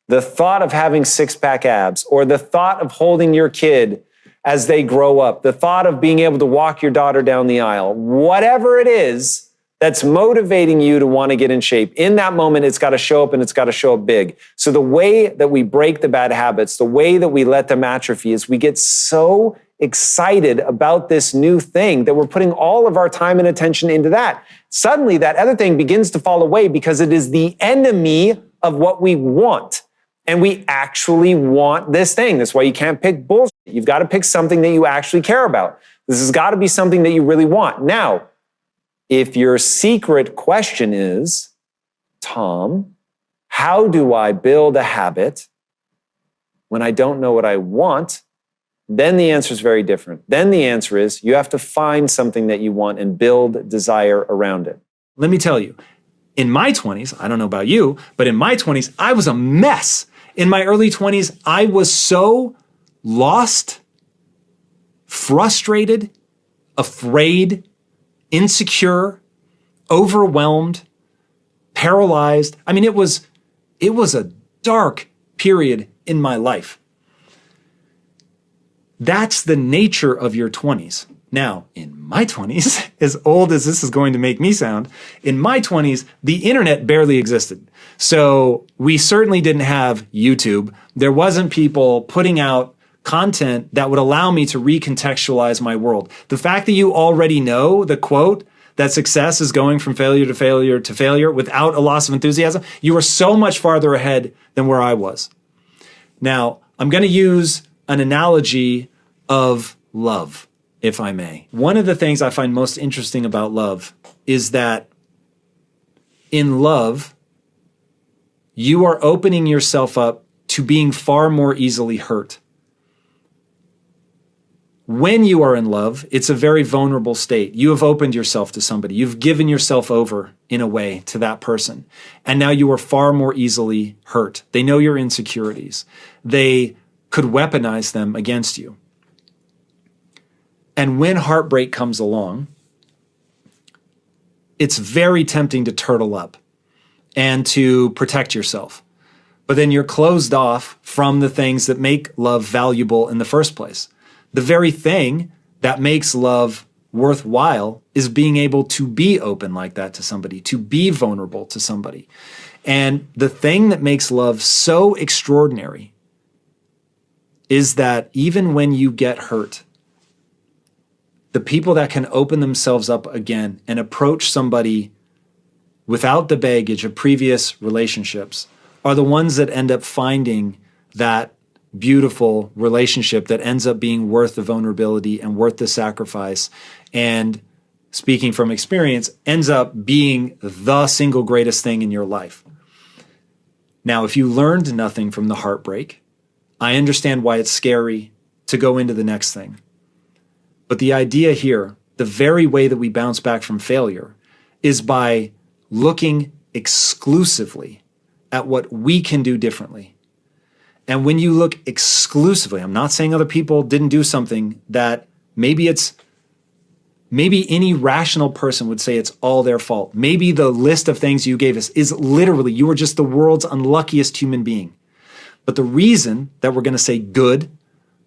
the thought of having 6-pack abs or the thought of holding your kid
as they grow up, the thought of being able to walk your daughter down the aisle, whatever it is that's motivating you to want to get in shape, in that moment, it's got to show up and it's got to show up big. So the way that we break the bad habits, the way that we let them atrophy is we get so excited about this new thing that we're putting all of our time and attention into that. Suddenly, that other thing begins to fall away because it is the enemy of what we want. And we actually want this thing. That's why you can't pick bullshit. You've got to pick something that you actually care about. This has got to be something that you really want. Now, if your secret question is, Tom, how do I build a habit when I don't know what I want? Then the answer is very different. Then the answer is you have to find something that you want and build desire around it.
Let me tell you, in my 20s, I don't know about you, but in my 20s, I was a mess. In my early 20s, I was so lost, frustrated, afraid, insecure, overwhelmed, paralyzed. I mean, it was a dark period in my life. That's the nature of your 20s. Now, in my 20s, as old as this is going to make me sound, in my 20s, the internet barely existed. So we certainly didn't have YouTube. There wasn't people putting out content that would allow me to recontextualize my world. The fact that you already know the quote that success is going from failure to failure to failure without a loss of enthusiasm, you were so much farther ahead than where I was. Now, I'm going to use an analogy of love, if I may. One of the things I find most interesting about love is that in love, you are opening yourself up to being far more easily hurt. When you are in love, it's a very vulnerable state. You have opened yourself to somebody. You've given yourself over in a way to that person. And now you are far more easily hurt. They know your insecurities. They could weaponize them against you. And when heartbreak comes along, it's very tempting to turtle up and to protect yourself. But then you're closed off from the things that make love valuable in the first place. The very thing that makes love worthwhile is being able to be open like that to somebody, to be vulnerable to somebody. And the thing that makes love so extraordinary is that even when you get hurt, the people that can open themselves up again and approach somebody without the baggage of previous relationships are the ones that end up finding that beautiful relationship that ends up being worth the vulnerability and worth the sacrifice. And speaking from experience, ends up being the single greatest thing in your life. Now, if you learned nothing from the heartbreak, I understand why it's scary to go into the next thing. But the idea here, the very way that we bounce back from failure, is by looking exclusively at what we can do differently. And when you look exclusively, I'm not saying other people didn't do something that maybe any rational person would say it's all their fault. Maybe the list of things you gave us is literally, you were just the world's unluckiest human being. But the reason that we're going to say good,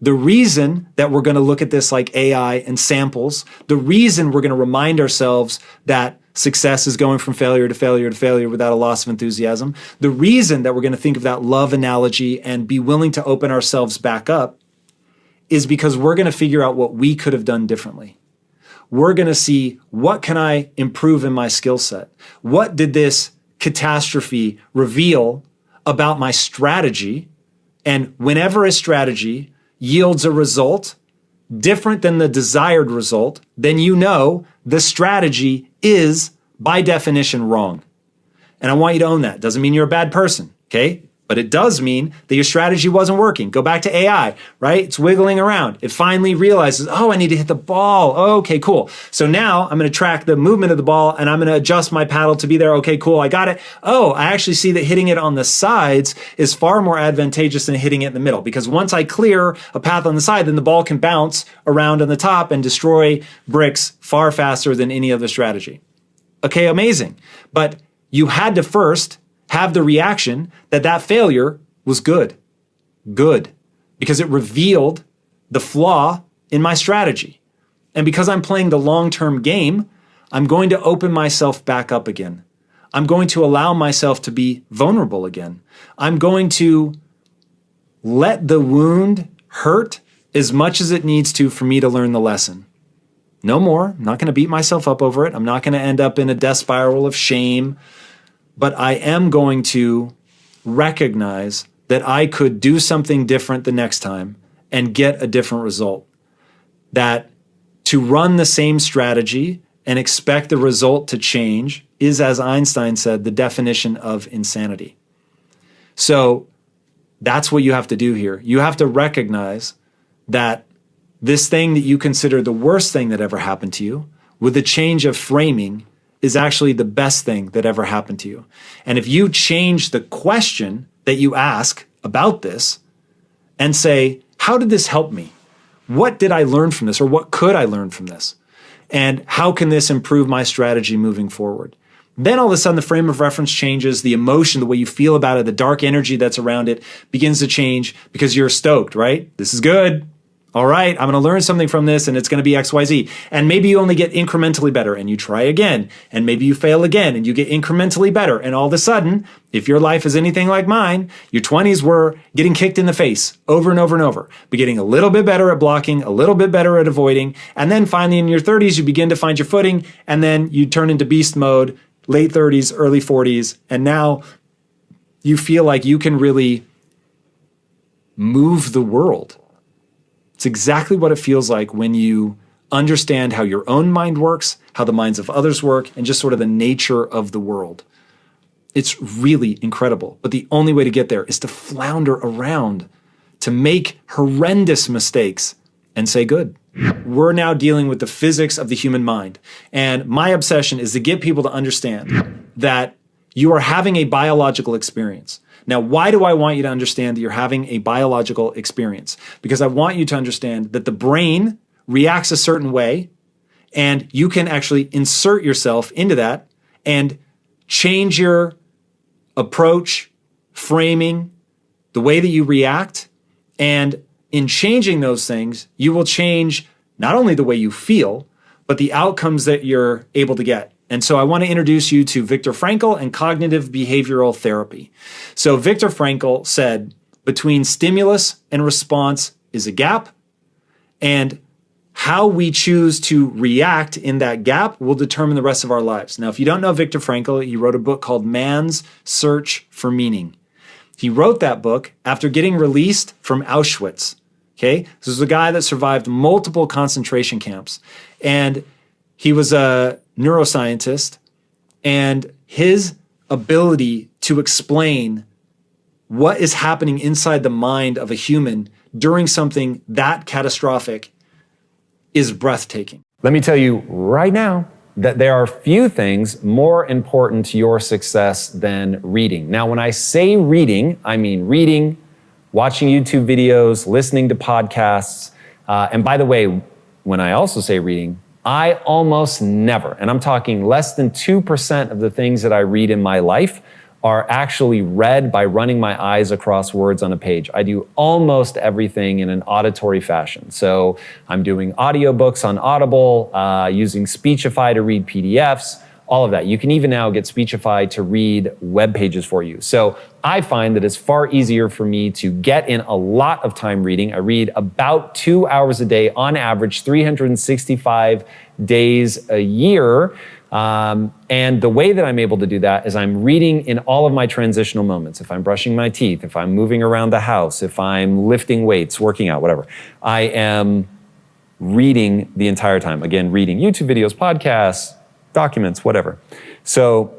the reason that we're going to look at this like AI and samples, the reason we're going to remind ourselves that success is going from failure to failure to failure without a loss of enthusiasm, the reason that we're going to think of that love analogy and be willing to open ourselves back up is because we're going to figure out what we could have done differently. We're going to see, what can I improve in my skill set? What did this catastrophe reveal about my strategy? And whenever a strategy yields a result different than the desired result, then you know the strategy is, by definition, wrong. And I want you to own that. Doesn't mean you're a bad person, okay? But it does mean that your strategy wasn't working. Go back to AI, right? It's wiggling around. It finally realizes, oh, I need to hit the ball. Oh, okay, cool. So now I'm going to track the movement of the ball and I'm going to adjust my paddle to be there. Okay, cool. I got it. Oh, I actually see that hitting it on the sides is far more advantageous than hitting it in the middle, because once I clear a path on the side, then the ball can bounce around on the top and destroy bricks far faster than any other strategy. Okay, amazing. But you had to first have the reaction that that failure was good. Good. Because it revealed the flaw in my strategy. And because I'm playing the long-term game, I'm going to open myself back up again. I'm going to allow myself to be vulnerable again. I'm going to let the wound hurt as much as it needs to for me to learn the lesson. No more. I'm not going to beat myself up over it. I'm not going to end up in a death spiral of shame. But I am going to recognize that I could do something different the next time and get a different result. That to run the same strategy and expect the result to change is, as Einstein said, the definition of insanity. So that's what you have to do here. You have to recognize that this thing that you consider the worst thing that ever happened to you, with a change of framing, is actually the best thing that ever happened to you. And if you change the question that you ask about this and say, how did this help me? What did I learn from this? Or what could I learn from this? And how can this improve my strategy moving forward? Then all of a sudden the frame of reference changes, the emotion, the way you feel about it, the dark energy that's around it begins to change because you're stoked, right? This is good. All right, I'm going to learn something from this and it's going to be XYZ. And maybe you only get incrementally better and you try again. And maybe you fail again and you get incrementally better. And all of a sudden, if your life is anything like mine, your 20s were getting kicked in the face over and over and over, but getting a little bit better at blocking, a little bit better at avoiding. And then finally in your 30s, you begin to find your footing and then you turn into beast mode, late 30s, early 40s. And now you feel like you can really move the world. It's exactly what it feels like when you understand how your own mind works, how the minds of others work, and just sort of the nature of the world. It's really incredible. But the only way to get there is to flounder around, to make horrendous mistakes and say good. We're now dealing with the physics of the human mind. And my obsession is to get people to understand that you are having a biological experience. Now, why do I want you to understand that you're having a biological experience? Because I want you to understand that the brain reacts a certain way, and you can actually insert yourself into that and change your approach, framing, the way that you react. And in changing those things, you will change not only the way you feel, but the outcomes that you're able to get. And so I want to introduce you to Viktor Frankl and cognitive behavioral therapy. So Viktor Frankl said, between stimulus and response is a gap, and how we choose to react in that gap will determine the rest of our lives. Now, if you don't know Viktor Frankl, he wrote a book called Man's Search for Meaning. He wrote that book after getting released from Auschwitz. Okay, this is a guy that survived multiple concentration camps, and he was a neuroscientist, and his ability to explain what is happening inside the mind of a human during something that catastrophic is breathtaking.
Let me tell you right now that there are few things more important to your success than reading. Now, when I say reading, I mean reading, watching YouTube videos, listening to podcasts. And by the way, when I also say reading, I almost never, and I'm talking less than 2% of the things that I read in my life are actually read by running my eyes across words on a page. I do almost everything in an auditory fashion. So I'm doing audiobooks on Audible, using Speechify to read PDFs, all of that. You can even now get Speechify to read web pages for you. So I find that it's far easier for me to get in a lot of time reading. I read about 2 hours a day on average, 365 days a year. And the way that I'm able to do that is I'm reading in all of my transitional moments. If I'm brushing my teeth, if I'm moving around the house, if I'm lifting weights, working out, whatever, I am reading the entire time. Again, reading YouTube videos, podcasts, documents, whatever. So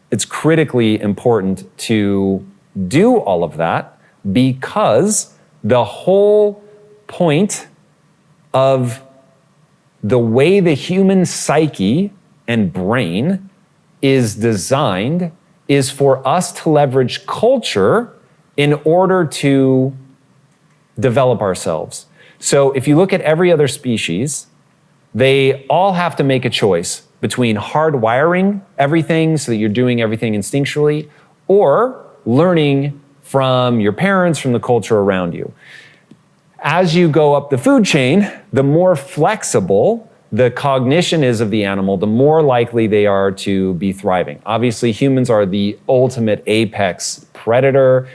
it's critically important to do all of that because the whole point of the way the human psyche and brain is designed is for us to leverage culture in order to develop ourselves. So if you look at every other species, they all have to make a choice between hardwiring everything so that you're doing everything instinctually or learning from your parents, from the culture around you. As you go up the food chain, the more flexible the cognition is of the animal, the more likely they are to be thriving. Obviously, humans are the ultimate apex predator,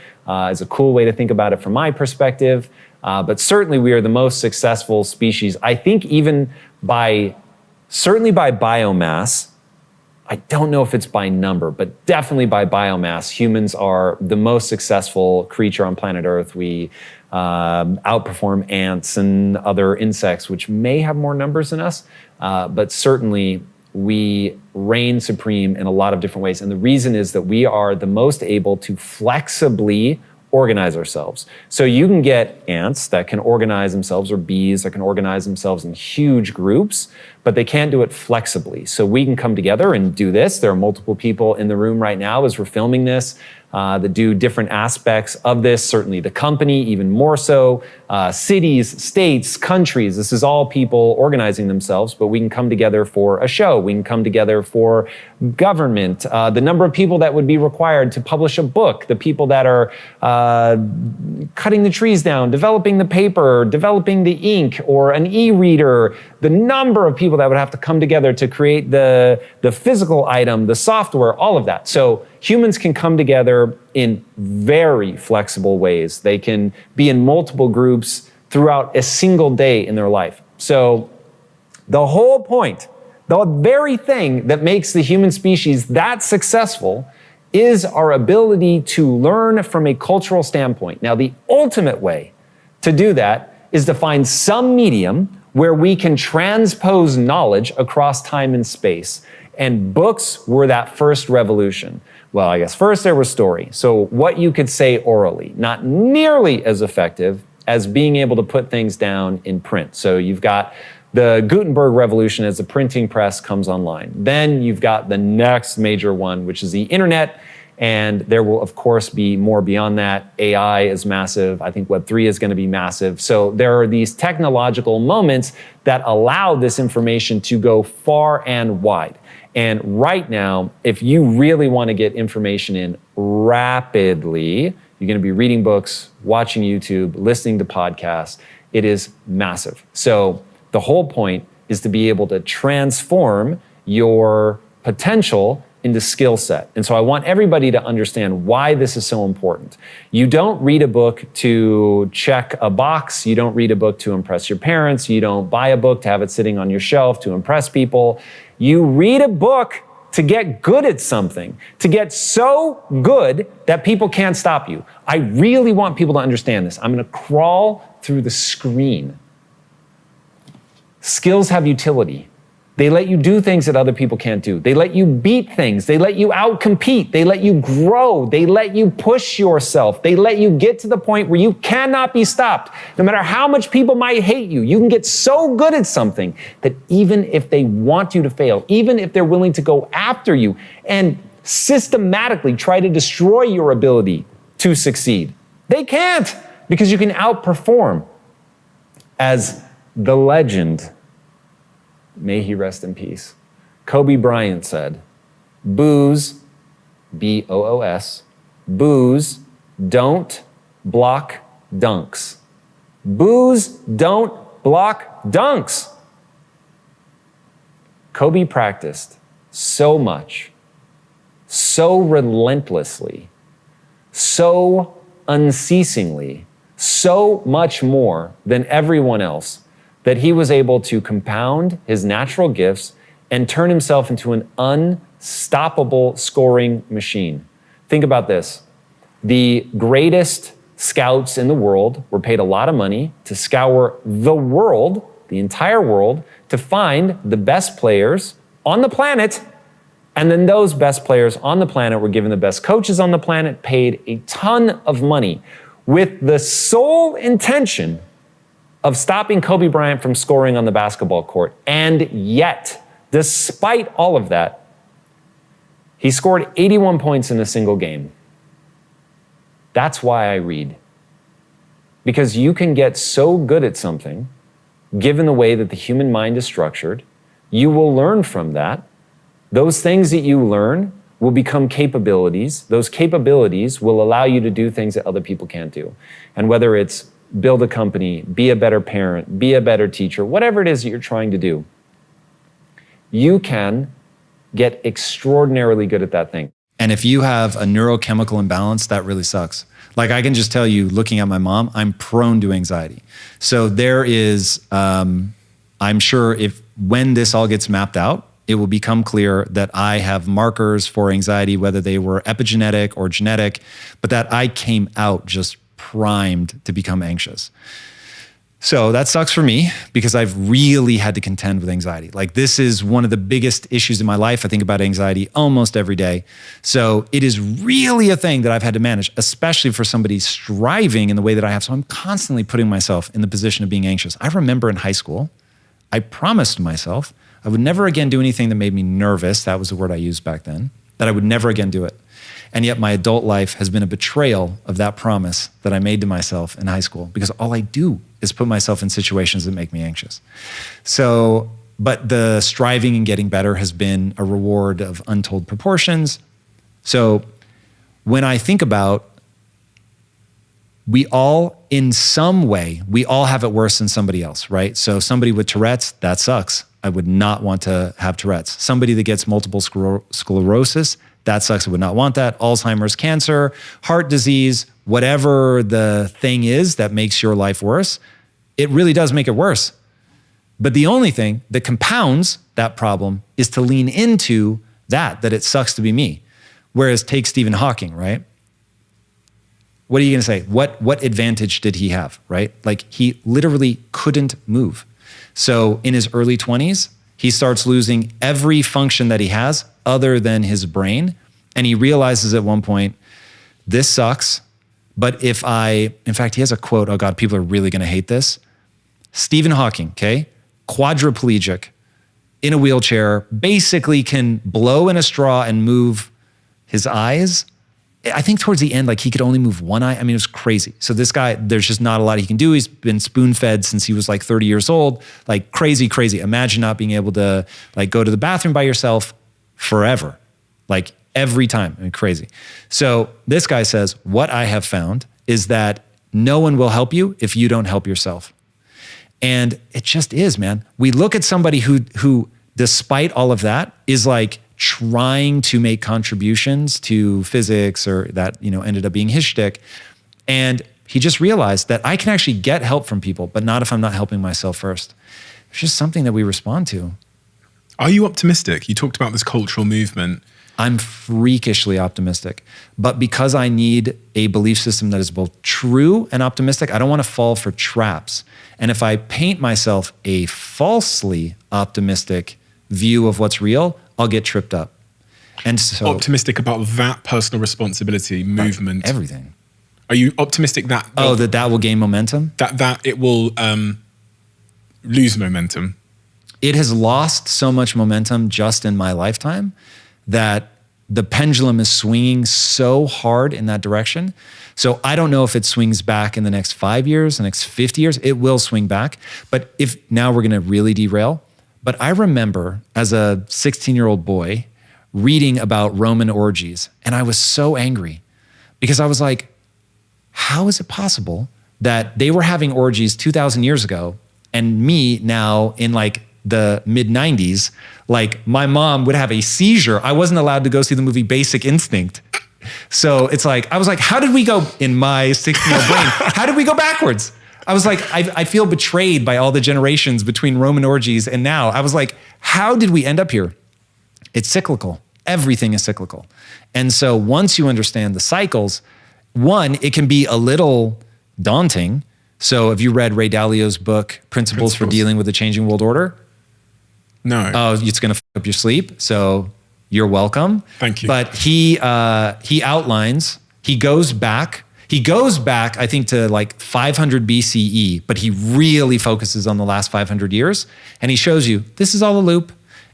is a cool way to think about it from my perspective. But certainly we are the most successful species. I think even certainly by biomass, I don't know if it's by number, but definitely by biomass, humans are the most successful creature on planet Earth. We outperform ants and other insects, which may have more numbers than us, but certainly we reign supreme in a lot of different ways. And the reason is that we are the most able to flexibly organize ourselves. So you can get ants that can organize themselves, or bees that can organize themselves in huge groups, but they can't do it flexibly. So we can come together and do this. There are multiple people in the room right now as we're filming this that do different aspects of this. Certainly the company, even more so, cities, states, countries. This is all people organizing themselves, but we can come together for a show. We can come together for government. The number of people that would be required to publish a book, the people that are cutting the trees down, developing the paper, developing the ink or an e-reader, the number of people that would have to come together to create the physical item, the software, all of that. So humans can come together in very flexible ways. They can be in multiple groups throughout a single day in their life. So the whole point, the very thing that makes the human species that successful is our ability to learn from a cultural standpoint. Now, the ultimate way to do that is to find some medium where we can transpose knowledge across time and space. And books were that first revolution. Well, I guess first there was story. So what you could say orally, not nearly as effective as being able to put things down in print. So you've got the Gutenberg revolution as the printing press comes online. Then you've got the next major one, which is the internet. And there will, of course, be more beyond that. AI is massive. I think Web3 is going to be massive. So there are these technological moments that allow this information to go far and wide. And right now, if you really want to get information in rapidly, you're going to be reading books, watching YouTube, listening to podcasts. It is massive. So the whole point is to be able to transform your potential into skill set. And so I want everybody to understand why this is so important. You don't read a book to check a box. You don't read a book to impress your parents. You don't buy a book to have it sitting on your shelf to impress people. You read a book to get good at something, to get so good that people can't stop you. I really want people to understand this. I'm going to crawl through the screen. Skills have utility. They let you do things that other people can't do. They let you beat things. They let you outcompete. They let you grow. They let you push yourself. They let you get to the point where you cannot be stopped. No matter how much people might hate you, you can get so good at something that even if they want you to fail, even if they're willing to go after you and systematically try to destroy your ability to succeed, they can't, because you can outperform. As the legend, may he rest in peace, Kobe Bryant said, booze, B-O-O-S, booze don't block dunks. Booze don't block dunks. Kobe practiced so much, so relentlessly, so unceasingly, so much more than everyone else, that he was able to compound his natural gifts and turn himself into an unstoppable scoring machine. Think about this. The greatest scouts in the world were paid a lot of money to scour the world, the entire world, to find the best players on the planet. And then those best players on the planet were given the best coaches on the planet, paid a ton of money, with the sole intention of stopping Kobe Bryant from scoring on the basketball court. And yet, despite all of that, he scored 81 points in a single game. That's why I read. Because you can get so good at something, given the way that the human mind is structured, you will learn from that. Those things that you learn will become capabilities. Those capabilities will allow you to do things that other people can't do. And whether it's build a company, be a better parent, be a better teacher, whatever it is that you're trying to do, you can get extraordinarily good at that thing.
And if you have a neurochemical imbalance, that really sucks. Like I can just tell you, looking at my mom, I'm prone to anxiety. So there is, I'm sure when this all gets mapped out, it will become clear that I have markers for anxiety, whether they were epigenetic or genetic, but that I came out just primed to become anxious. So that sucks for me because I've really had to contend with anxiety. Like this is one of the biggest issues in my life. I think about anxiety almost every day. So it is really a thing that I've had to manage, especially for somebody striving in the way that I have. So I'm constantly putting myself in the position of being anxious. I remember in high school, I promised myself I would never again do anything that made me nervous. That was the word I used back then, that I would never again do it. And yet my adult life has been a betrayal of that promise that I made to myself in high school because all I do is put myself in situations that make me anxious. So, but the striving and getting better has been a reward of untold proportions. So when I think about, we all, in some way, we all have it worse than somebody else, right? So somebody with Tourette's, that sucks. I would not want to have Tourette's. Somebody that gets multiple sclerosis, that sucks. I would not want that. Alzheimer's, cancer, heart disease, whatever the thing is that makes your life worse, it really does make it worse. But the only thing that compounds that problem is to lean into that it sucks to be me. Whereas take Stephen Hawking, right? What are you gonna say? What advantage did he have, right? Like he literally couldn't move. So in his early 20s, he starts losing every function that he has other than his brain. And he realizes at one point, this sucks. But in fact, he has a quote, oh God, people are really gonna hate this. Stephen Hawking, okay? Quadriplegic, in a wheelchair, basically can blow in a straw and move his eyes. I think towards the end, like he could only move one eye. I mean, it was crazy. So this guy, there's just not a lot he can do. He's been spoon-fed since he was like 30 years old, like crazy, crazy. Imagine not being able to like go to the bathroom by yourself forever, like every time. I mean, crazy. So this guy says, what I have found is that no one will help you if you don't help yourself. And it just is, man. We look at somebody who despite all of that is like trying to make contributions to physics, or that, ended up being his shtick. And he just realized that I can actually get help from people, but not if I'm not helping myself first. It's just something that we respond to.
Are you optimistic? You talked about this cultural movement.
I'm freakishly optimistic, but because I need a belief system that is both true and optimistic, I don't want to fall for traps. And if I paint myself a falsely optimistic view of what's real, I'll get tripped up. And so
optimistic about that personal responsibility movement,
everything.
Are you optimistic that
that will gain momentum?
That it will lose momentum?
It has lost so much momentum just in my lifetime that the pendulum is swinging so hard in that direction. So I don't know if it swings back in the next 5 years, the next 50 years. It will swing back. But if now we're going to really derail. But I remember as a 16-year-old boy reading about Roman orgies, and I was so angry because I was like, how is it possible that they were having orgies 2,000 years ago, and me now in like the mid-90s, like my mom would have a seizure. I wasn't allowed to go see the movie Basic Instinct. So it's like, I was like, how did we go in my 16-year-old brain? How did we go backwards? I was like, I feel betrayed by all the generations between Roman orgies and now. I was like, how did we end up here? It's cyclical. Everything is cyclical. And so once you understand the cycles, one, it can be a little daunting. So have you read Ray Dalio's book, Principles for Dealing with the Changing World Order?
No.
Oh, it's going to fuck up your sleep. So you're welcome.
Thank you.
But he outlines, he goes back, I think, to like 500 BCE, but he really focuses on the last 500 years. And he shows you, this is all a loop,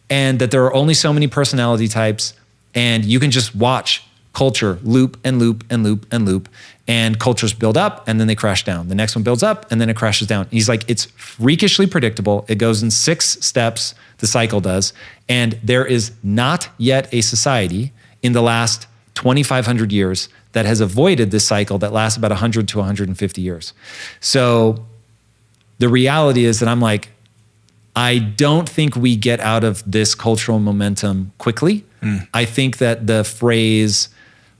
and that there are only so many personality types, and you can just watch culture loop and loop and loop and loop, and cultures build up and then they crash down. The next one builds up and then it crashes down. And he's like, it's freakishly predictable. It goes in 6 steps, the cycle does. And there is not yet a society in the last 2,500 years that has avoided this cycle that lasts about 100 to 150 years. So the reality is that I'm like, I don't think we get out of this cultural momentum quickly. I think that the phrase,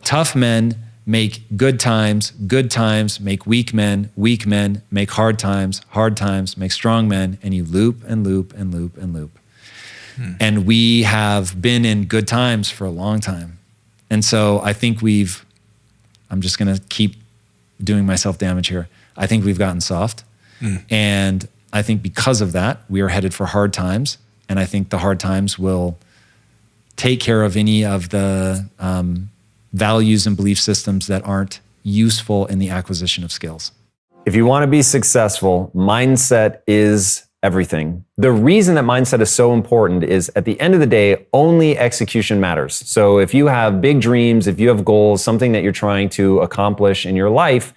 tough men make good times make weak men make hard times make strong men, and you loop and loop and loop and loop. And we have been in good times for a long time. And so I think I'm just gonna keep doing myself damage here. I think we've gotten soft. And I think because of that, we are headed for hard times. And I think the hard times will take care of any of the values and belief systems that aren't useful in the acquisition of skills.
If you want to be successful, mindset is everything. The reason that mindset is so important is at the end of the day, only execution matters. So if you have big dreams, if you have goals, something that you're trying to accomplish in your life,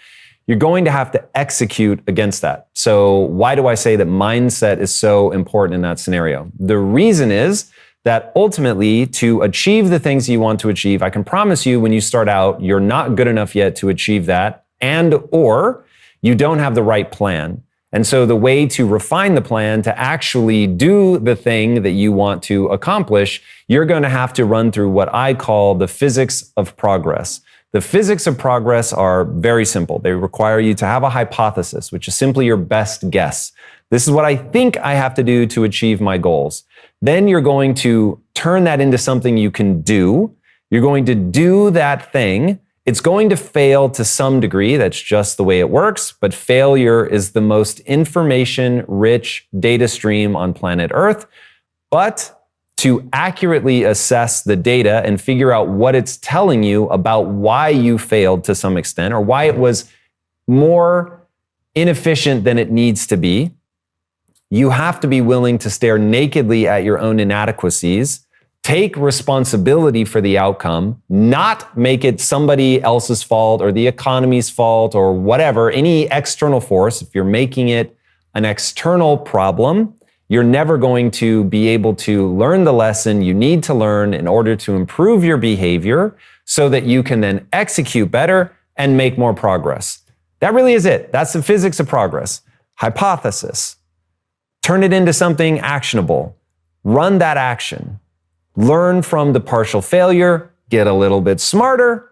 you're going to have to execute against that. So why do I say that mindset is so important in that scenario? The reason is that ultimately, to achieve the things you want to achieve, I can promise you when you start out, you're not good enough yet to achieve that, and or you don't have the right plan. And so the way to refine the plan to actually do the thing that you want to accomplish, you're going to have to run through what I call the physics of progress. The physics of progress are very simple. They require you to have a hypothesis, which is simply your best guess. This is what I think I have to do to achieve my goals. Then you're going to turn that into something you can do. You're going to do that thing. It's going to fail to some degree. That's just the way it works. But failure is the most information-rich data stream on planet Earth. But to accurately assess the data and figure out what it's telling you about why you failed to some extent or why it was more inefficient than it needs to be, you have to be willing to stare nakedly at your own inadequacies, take responsibility for the outcome, not make it somebody else's fault or the economy's fault or whatever, any external force. If you're making it an external problem, you're never going to be able to learn the lesson you need to learn in order to improve your behavior so that you can then execute better and make more progress. That really is it. That's the physics of progress. Hypothesis. Turn it into something actionable. Run that action. Learn from the partial failure. Get a little bit smarter.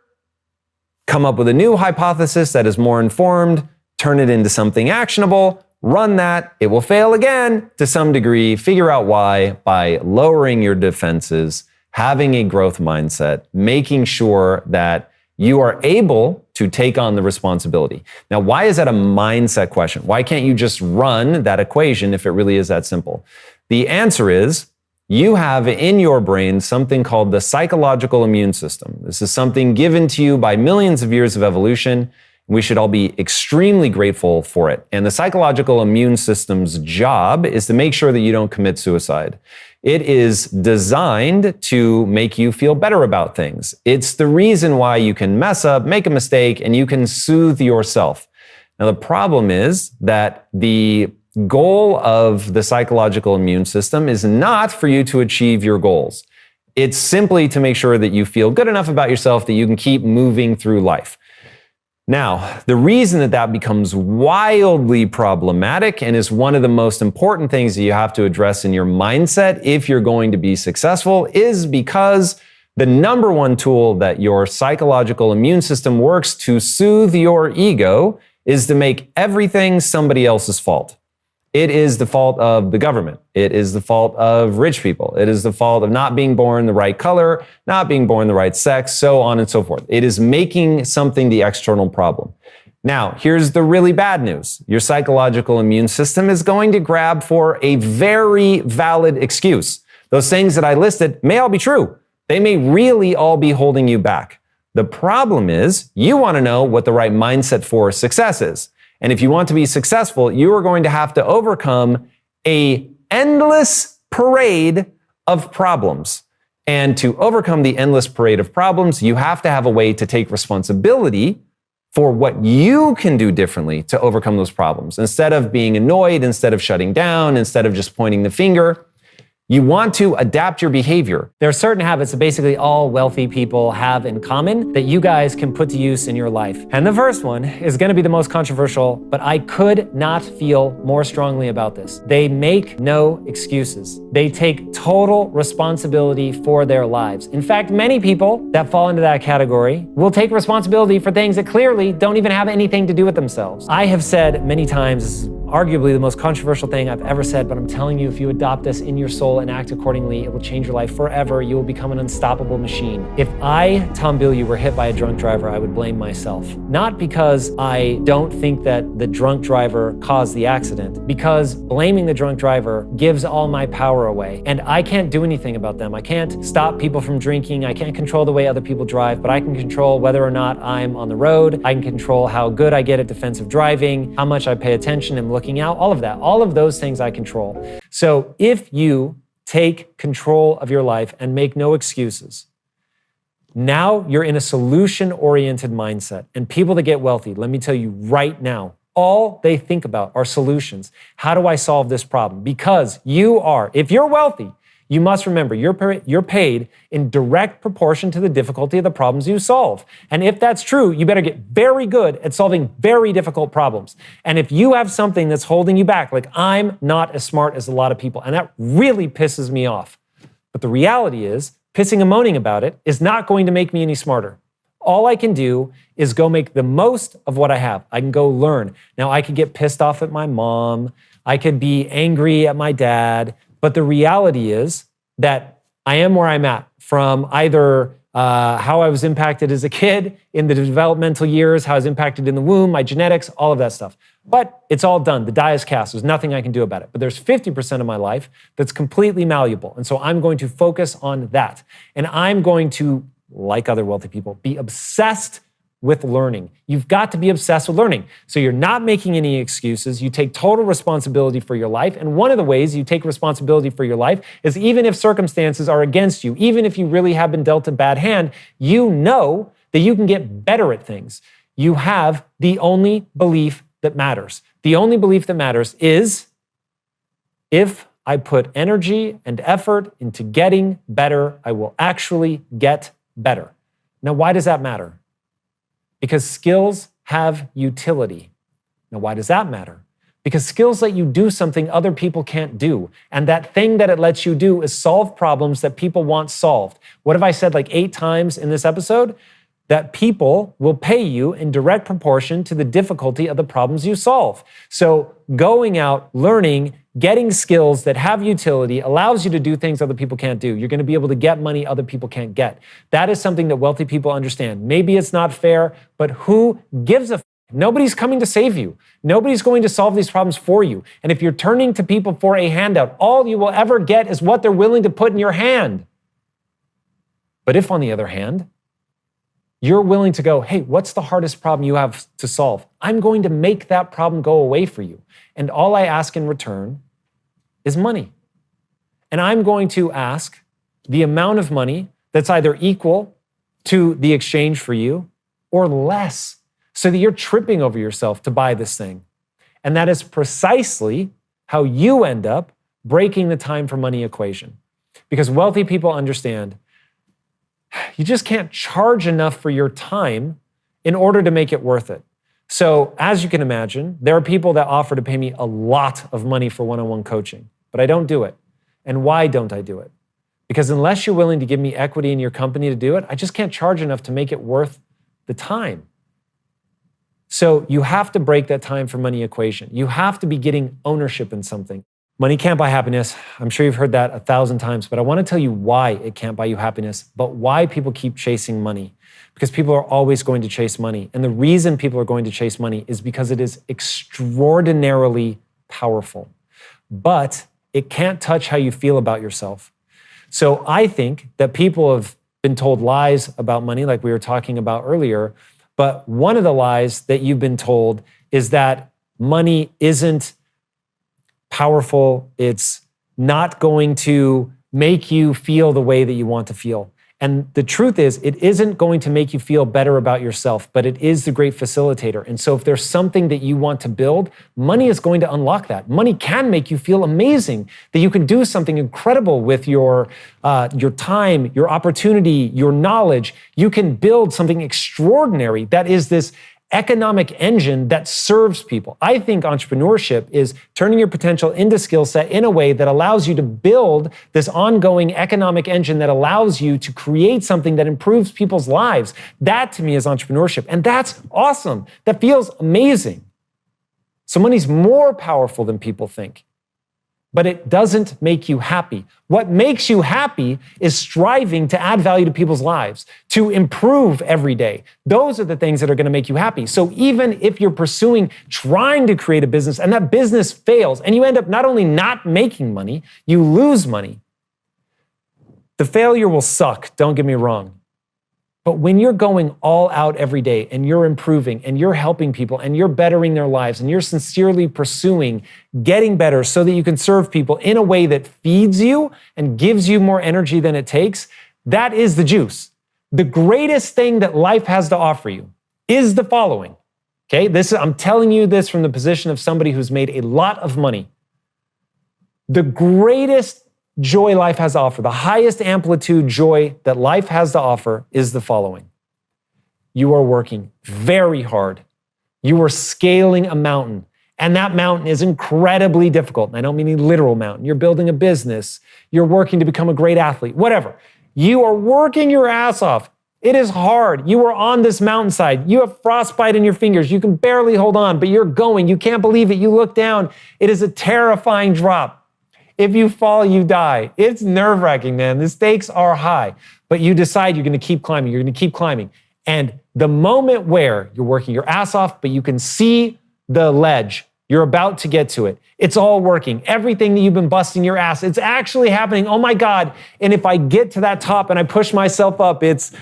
Come up with a new hypothesis that is more informed. Turn it into something actionable. Run that. It will fail again to some degree. Figure out why by lowering your defenses, having a growth mindset, making sure that you are able to take on the responsibility. Now, why is that a mindset question? Why can't you just run that equation if it really is that simple? The answer is you have in your brain something called the psychological immune system. This is something given to you by millions of years of evolution. We should all be extremely grateful for it. And the psychological immune system's job is to make sure that you don't commit suicide. It is designed to make you feel better about things. It's the reason why you can mess up, make a mistake, and you can soothe yourself. Now, the problem is that the goal of the psychological immune system is not for you to achieve your goals. It's simply to make sure that you feel good enough about yourself that you can keep moving through life. Now, the reason that that becomes wildly problematic and is one of the most important things that you have to address in your mindset if you're going to be successful is because the number one tool that your psychological immune system works to soothe your ego is to make everything somebody else's fault. It is the fault of the government. It is the fault of rich people. It is the fault of not being born the right color, not being born the right sex, so on and so forth. It is making something the external problem. Now, here's the really bad news. Your psychological immune system is going to grab for a very valid excuse. Those things that I listed may all be true. They may really all be holding you back. The problem is you want to know what the right mindset for success is. And if you want to be successful, you are going to have to overcome an endless parade of problems. And to overcome the endless parade of problems, you have to have a way to take responsibility for what you can do differently to overcome those problems. Instead of being annoyed, instead of shutting down, instead of just pointing the finger, You want to adapt your behavior.
There are certain habits that basically all wealthy people have in common that you guys can put to use in your life. And the first one is going to be the most controversial, but I could not feel more strongly about this. They make no excuses. They take total responsibility for their lives. In fact, many people that fall into that category will take responsibility for things that clearly don't even have anything to do with themselves. I have said many times, arguably the most controversial thing I've ever said, but I'm telling you, if you adopt this in your soul and act accordingly, it will change your life forever. You will become an unstoppable machine. If I, Tom Bilyeu, were hit by a drunk driver, I would blame myself. Not because I don't think that the drunk driver caused the accident, because blaming the drunk driver gives all my power away. And I can't do anything about them. I can't stop people from drinking. I can't control the way other people drive, but I can control whether or not I'm on the road. I can control how good I get at defensive driving, how much I pay attention and looking out, all of that. All of those things I control. So if you take control of your life and make no excuses, now you're in a solution-oriented mindset. And people that get wealthy, let me tell you right now, all they think about are solutions. How do I solve this problem? Because if you're wealthy, you must remember you're paid in direct proportion to the difficulty of the problems you solve. And if that's true, you better get very good at solving very difficult problems. And if you have something that's holding you back, like I'm not as smart as a lot of people, and that really pisses me off. But the reality is, pissing and moaning about it is not going to make me any smarter. All I can do is go make the most of what I have. I can go learn. Now, I could get pissed off at my mom. I could be angry at my dad. But the reality is that I am where I'm at from either how I was impacted as a kid in the developmental years, how I was impacted in the womb, my genetics, all of that stuff. But it's all done. The die is cast. There's nothing I can do about it. But there's 50% of my life that's completely malleable. And so I'm going to focus on that. And I'm going to, like other wealthy people, be obsessed with learning. You've got to be obsessed with learning. So you're not making any excuses. You take total responsibility for your life. And one of the ways you take responsibility for your life is even if circumstances are against you, even if you really have been dealt a bad hand, you know that you can get better at things. You have the only belief that matters. The only belief that matters is if I put energy and effort into getting better, I will actually get better. Now, why does that matter? Because skills have utility. Now, why does that matter? Because skills let you do something other people can't do. And that thing that it lets you do is solve problems that people want solved. What have I said like 8 times in this episode? That people will pay you in direct proportion to the difficulty of the problems you solve. So going out, learning, getting skills that have utility allows you to do things other people can't do. You're going to be able to get money other people can't get. That is something that wealthy people understand. Maybe it's not fair, but who gives a f? Nobody's coming to save you. Nobody's going to solve these problems for you. And if you're turning to people for a handout, all you will ever get is what they're willing to put in your hand. But if, on the other hand, you're willing to go, hey, what's the hardest problem you have to solve? I'm going to make that problem go away for you. And all I ask in return is money. And I'm going to ask the amount of money that's either equal to the exchange for you or less, so that you're tripping over yourself to buy this thing. And that is precisely how you end up breaking the time for money equation. Because wealthy people understand you just can't charge enough for your time in order to make it worth it. So as you can imagine, there are people that offer to pay me a lot of money for one-on-one coaching, but I don't do it. And why don't I do it? Because unless you're willing to give me equity in your company to do it, I just can't charge enough to make it worth the time. So you have to break that time for money equation. You have to be getting ownership in something. Money can't buy happiness. I'm sure you've heard that 1,000 times, but I want to tell you why it can't buy you happiness, but why people keep chasing money. Because people are always going to chase money. And the reason people are going to chase money is because it is extraordinarily powerful. But it can't touch how you feel about yourself. So I think that people have been told lies about money, like we were talking about earlier. But one of the lies that you've been told is that money isn't powerful. It's not going to make you feel the way that you want to feel. And the truth is, it isn't going to make you feel better about yourself, but it is the great facilitator. And so if there's something that you want to build, money is going to unlock that. Money can make you feel amazing, that you can do something incredible with your time, your opportunity, your knowledge. You can build something extraordinary that is this economic engine that serves people. I think entrepreneurship is turning your potential into skill set in a way that allows you to build this ongoing economic engine that allows you to create something that improves people's lives. That to me is entrepreneurship. And that's awesome. That feels amazing. So money's more powerful than people think, but it doesn't make you happy. What makes you happy is striving to add value to people's lives, to improve every day. Those are the things that are going to make you happy. So even if you're trying to create a business and that business fails and you end up not only not making money, you lose money. The failure will suck, don't get me wrong. But when you're going all out every day and you're improving and you're helping people and you're bettering their lives and you're sincerely pursuing getting better so that you can serve people in a way that feeds you and gives you more energy than it takes, that is the juice. The greatest thing that life has to offer you is the following. Okay, I'm telling you this from the position of somebody who's made a lot of money. The greatest joy life has to offer, the highest amplitude joy that life has to offer is the following. You are working very hard. You are scaling a mountain, and that mountain is incredibly difficult. And I don't mean a literal mountain. You're building a business. You're working to become a great athlete, whatever. You are working your ass off. It is hard. You are on this mountainside. You have frostbite in your fingers. You can barely hold on, but you're going. You can't believe it. You look down. It is a terrifying drop. If you fall, you die. It's nerve-wracking, man. The stakes are high, but you decide you're going to keep climbing. You're going to keep climbing. And the moment where you're working your ass off, but you can see the ledge, you're about to get to it. It's all working. Everything that you've been busting your ass, it's actually happening. Oh my God. And if I get to that top and I push myself up, it's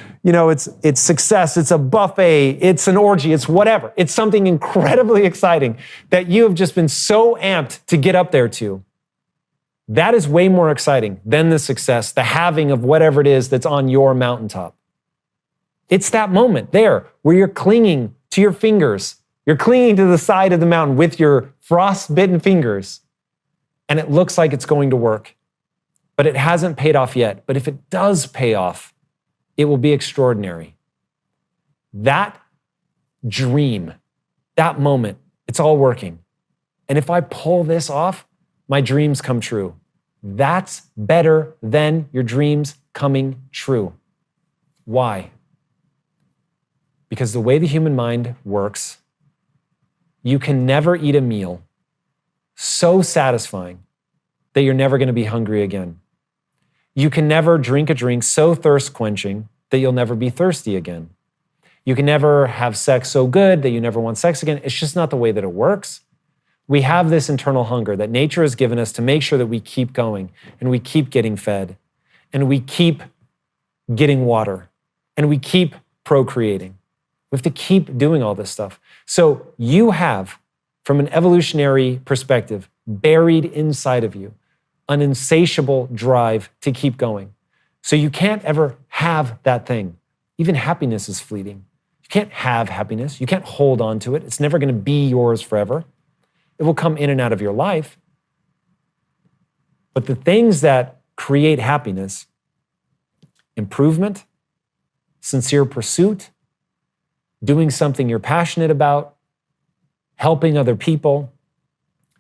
success. It's a buffet. It's an orgy. It's whatever. It's something incredibly exciting that you have just been so amped to get up there to. That is way more exciting than the success, the having of whatever it is that's on your mountaintop. It's that moment there where you're clinging to your fingers. You're clinging to the side of the mountain with your frost-bitten fingers, and it looks like it's going to work, but it hasn't paid off yet. But if it does pay off, it will be extraordinary. That dream, that moment, it's all working. And if I pull this off, my dreams come true. That's better than your dreams coming true. Why? Because the way the human mind works, you can never eat a meal so satisfying that you're never going to be hungry again. You can never drink a drink so thirst-quenching that you'll never be thirsty again. You can never have sex so good that you never want sex again. It's just not the way that it works. We have this internal hunger that nature has given us to make sure that we keep going and we keep getting fed and we keep getting water and we keep procreating. We have to keep doing all this stuff. So you have, from an evolutionary perspective, buried inside of you an insatiable drive to keep going. So you can't ever have that thing. Even happiness is fleeting. You can't have happiness. You can't hold on to it. It's never going to be yours forever. It will come in and out of your life. But the things that create happiness, improvement, sincere pursuit, doing something you're passionate about, helping other people,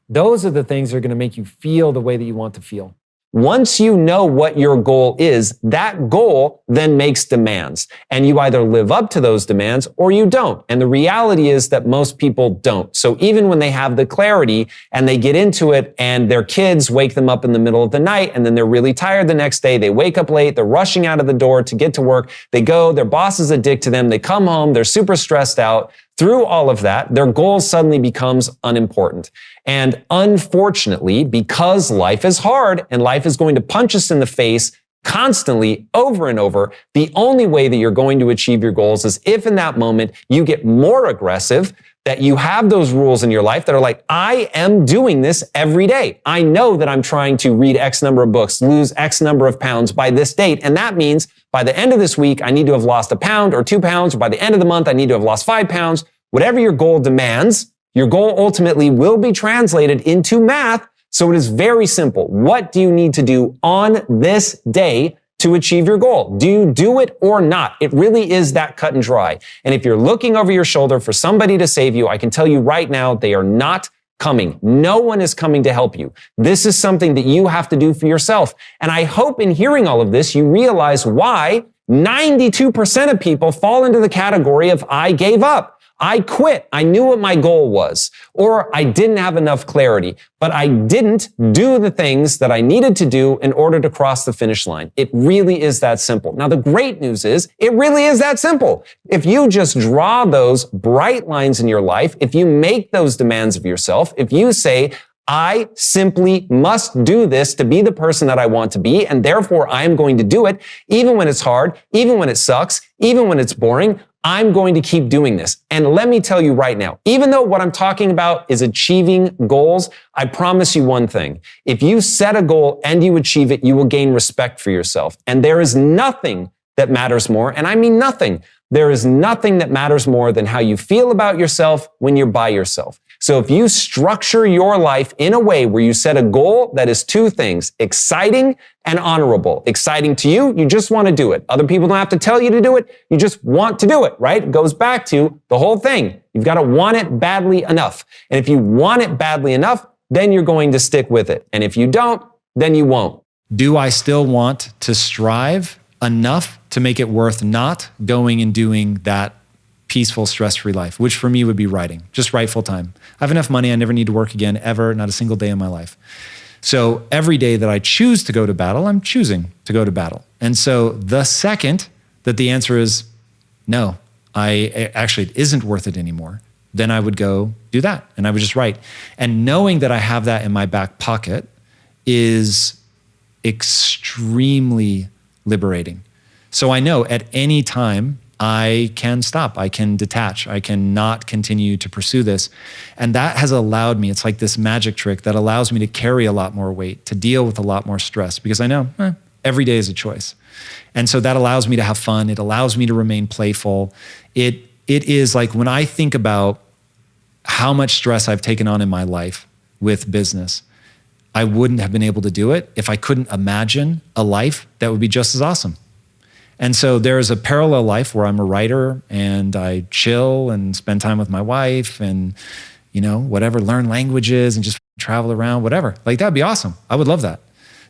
those are the things that are going to make you feel the way that you want to feel.
Once you know what your goal is, that goal then makes demands. And you either live up to those demands or you don't. And the reality is that most people don't. So even when they have the clarity and they get into it and their kids wake them up in the middle of the night and then they're really tired the next day, they wake up late, they're rushing out of the door to get to work, they go, their boss is a dick to them, they come home, they're super stressed out. Through all of that, their goal suddenly becomes unimportant. And unfortunately, because life is hard and life is going to punch us in the face constantly over and over, the only way that you're going to achieve your goals is if in that moment you get more aggressive that you have those rules in your life that are like, I am doing this every day. I know that I'm trying to read X number of books, lose X number of pounds by this date. And that means by the end of this week, I need to have lost 1 pound or 2 pounds, or by the end of the month, I need to have lost 5 pounds. Whatever your goal demands, your goal ultimately will be translated into math. So it is very simple. What do you need to do on this day to achieve your goal? Do you do it or not? It really is that cut and dry. And if you're looking over your shoulder for somebody to save you, I can tell you right now, they are not coming. No one is coming to help you. This is something that you have to do for yourself. And I hope in hearing all of this, you realize why 92% of people fall into the category of I gave up. I quit. I knew what my goal was, or I didn't have enough clarity, but I didn't do the things that I needed to do in order to cross the finish line. It really is that simple. Now, the great news is it really is that simple. If you just draw those bright lines in your life, if you make those demands of yourself, if you say, I simply must do this to be the person that I want to be, and therefore I am going to do it, even when it's hard, even when it sucks, even when it's boring, I'm going to keep doing this. And let me tell you right now, even though what I'm talking about is achieving goals, I promise you one thing. If you set a goal and you achieve it, you will gain respect for yourself. And there is nothing that matters more, and I mean nothing. There is nothing that matters more than how you feel about yourself when you're by yourself. So if you structure your life in a way where you set a goal that is 2 things, exciting and honorable. Exciting to you, you just want to do it. Other people don't have to tell you to do it. You just want to do it, right? It goes back to the whole thing. You've got to want it badly enough. And if you want it badly enough, then you're going to stick with it. And if you don't, then you won't.
Do I still want to strive enough to make it worth not going and doing that peaceful, stress-free life, which for me would be writing, just write full time. I have enough money. I never need to work again, ever, not a single day in my life. So every day that I choose to go to battle, I'm choosing to go to battle. And so the second that the answer is no, it isn't worth it anymore, then I would go do that. And I would just write. And knowing that I have that in my back pocket is extremely liberating. So I know at any time I can stop, I can detach, I can not continue to pursue this. And that has allowed me, it's like this magic trick that allows me to carry a lot more weight, to deal with a lot more stress, because I know every day is a choice. And so that allows me to have fun. It allows me to remain playful. It is like when I think about how much stress I've taken on in my life with business, I wouldn't have been able to do it if I couldn't imagine a life that would be just as awesome. And so there is a parallel life where I'm a writer and I chill and spend time with my wife and, whatever, learn languages and just travel around, whatever. Like that'd be awesome. I would love that.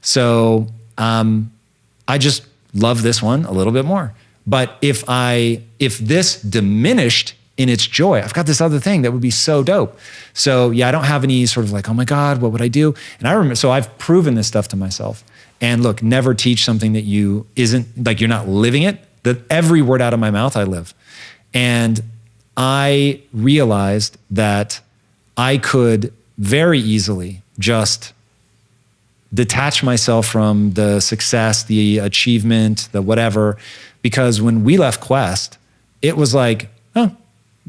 So I just love this one a little bit more. But if this diminished in its joy, I've got this other thing that would be so dope. So yeah, I don't have any sort of like, oh my God, what would I do? And I remember, so I've proven this stuff to myself. And look, never teach something that you're not living it. That every word out of my mouth, I live. And I realized that I could very easily just detach myself from the success, the achievement, the whatever, because when we left Quest, it was like,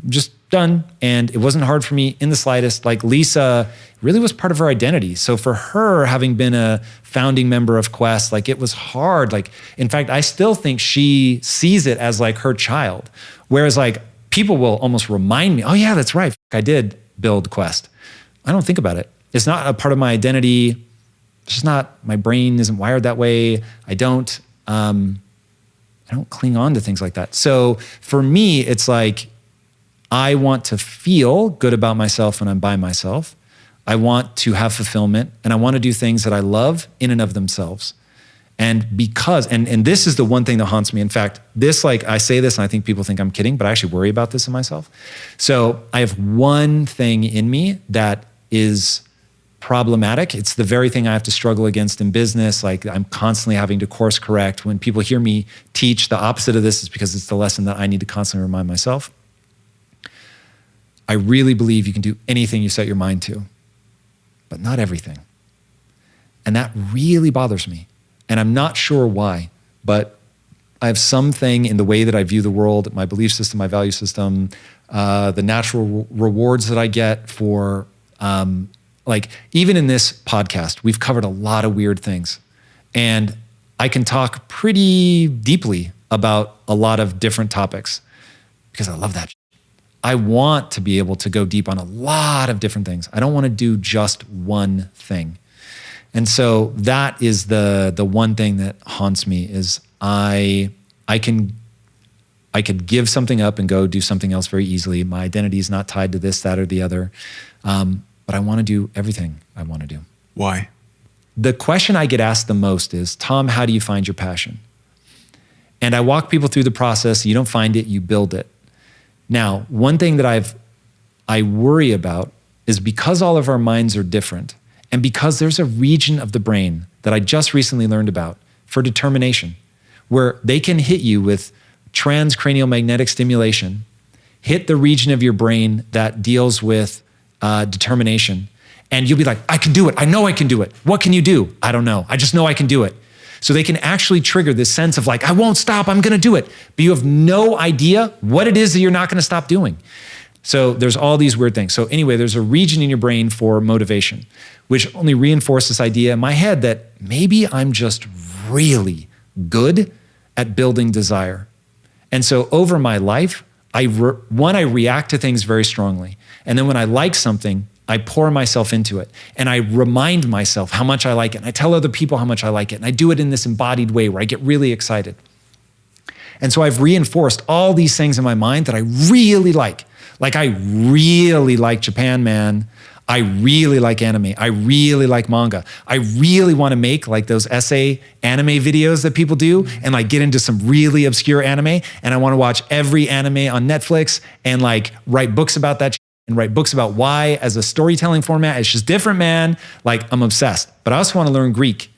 just done. And it wasn't hard for me in the slightest. Like Lisa really was part of her identity. So for her, having been a founding member of Quest, like it was hard. Like, in fact, I still think she sees it as like her child. Whereas like people will almost remind me, oh yeah, that's right. I did build Quest. I don't think about it. It's not a part of my identity. It's just not, my brain isn't wired that way. I don't cling on to things like that. So for me, it's like, I want to feel good about myself when I'm by myself. I want to have fulfillment and I want to do things that I love in and of themselves. And because, and this is the one thing that haunts me. In fact, this, like I say this and I think people think I'm kidding, but I actually worry about this in myself. So I have one thing in me that is problematic. It's the very thing I have to struggle against in business. Like I'm constantly having to course correct. When people hear me teach the opposite of this, is because it's the lesson that I need to constantly remind myself. I really believe you can do anything you set your mind to, but not everything. And that really bothers me. And I'm not sure why, but
something in the way that I view the world, my belief system, my value system, the natural rewards that I get for, like even in this podcast, we've covered a lot of weird things. And I can talk pretty deeply about a lot of different topics because I love that. I want to be able to go deep on a lot of different things. I don't want to do just one thing. And so that is the one thing that haunts me is I could give something up and go do something else very easily. My identity is not tied to this, that, or the other. But I want to do everything I want to do.
Why?
The question I get asked the most is, Tom, how do you find your passion? And I walk people through the process. You don't find it, you build it. Now, one thing that I worry about is because all of our minds are different, and because there's a region of the brain that I just recently learned about for determination, where they can hit you with transcranial magnetic stimulation, hit the region of your brain that deals with determination, and you'll be like, I can do it. I know I can do it. What can you do? I don't know. I just know I can do it. So they can actually trigger this sense of like, I won't stop, I'm gonna do it. But you have no idea what it is that you're not gonna stop doing. So there's all these weird things. So anyway, there's a region in your brain for motivation, which only reinforces this idea in my head that maybe I'm just really good at building desire. And so over my life, I react to things very strongly. And then when I like something, I pour myself into it and I remind myself how much I like it. And I tell other people how much I like it. And I do it in this embodied way where I get really excited. And so I've reinforced all these things in my mind that I really like. Like I really like Japan, man. I really like anime. I really like manga. I really want to make like those essay anime videos that people do and like get into some really obscure anime. And I want to watch every anime on Netflix and like write books about that and write books about why as a storytelling format. It's just different, man. Like I'm obsessed, but I also want to learn Greek.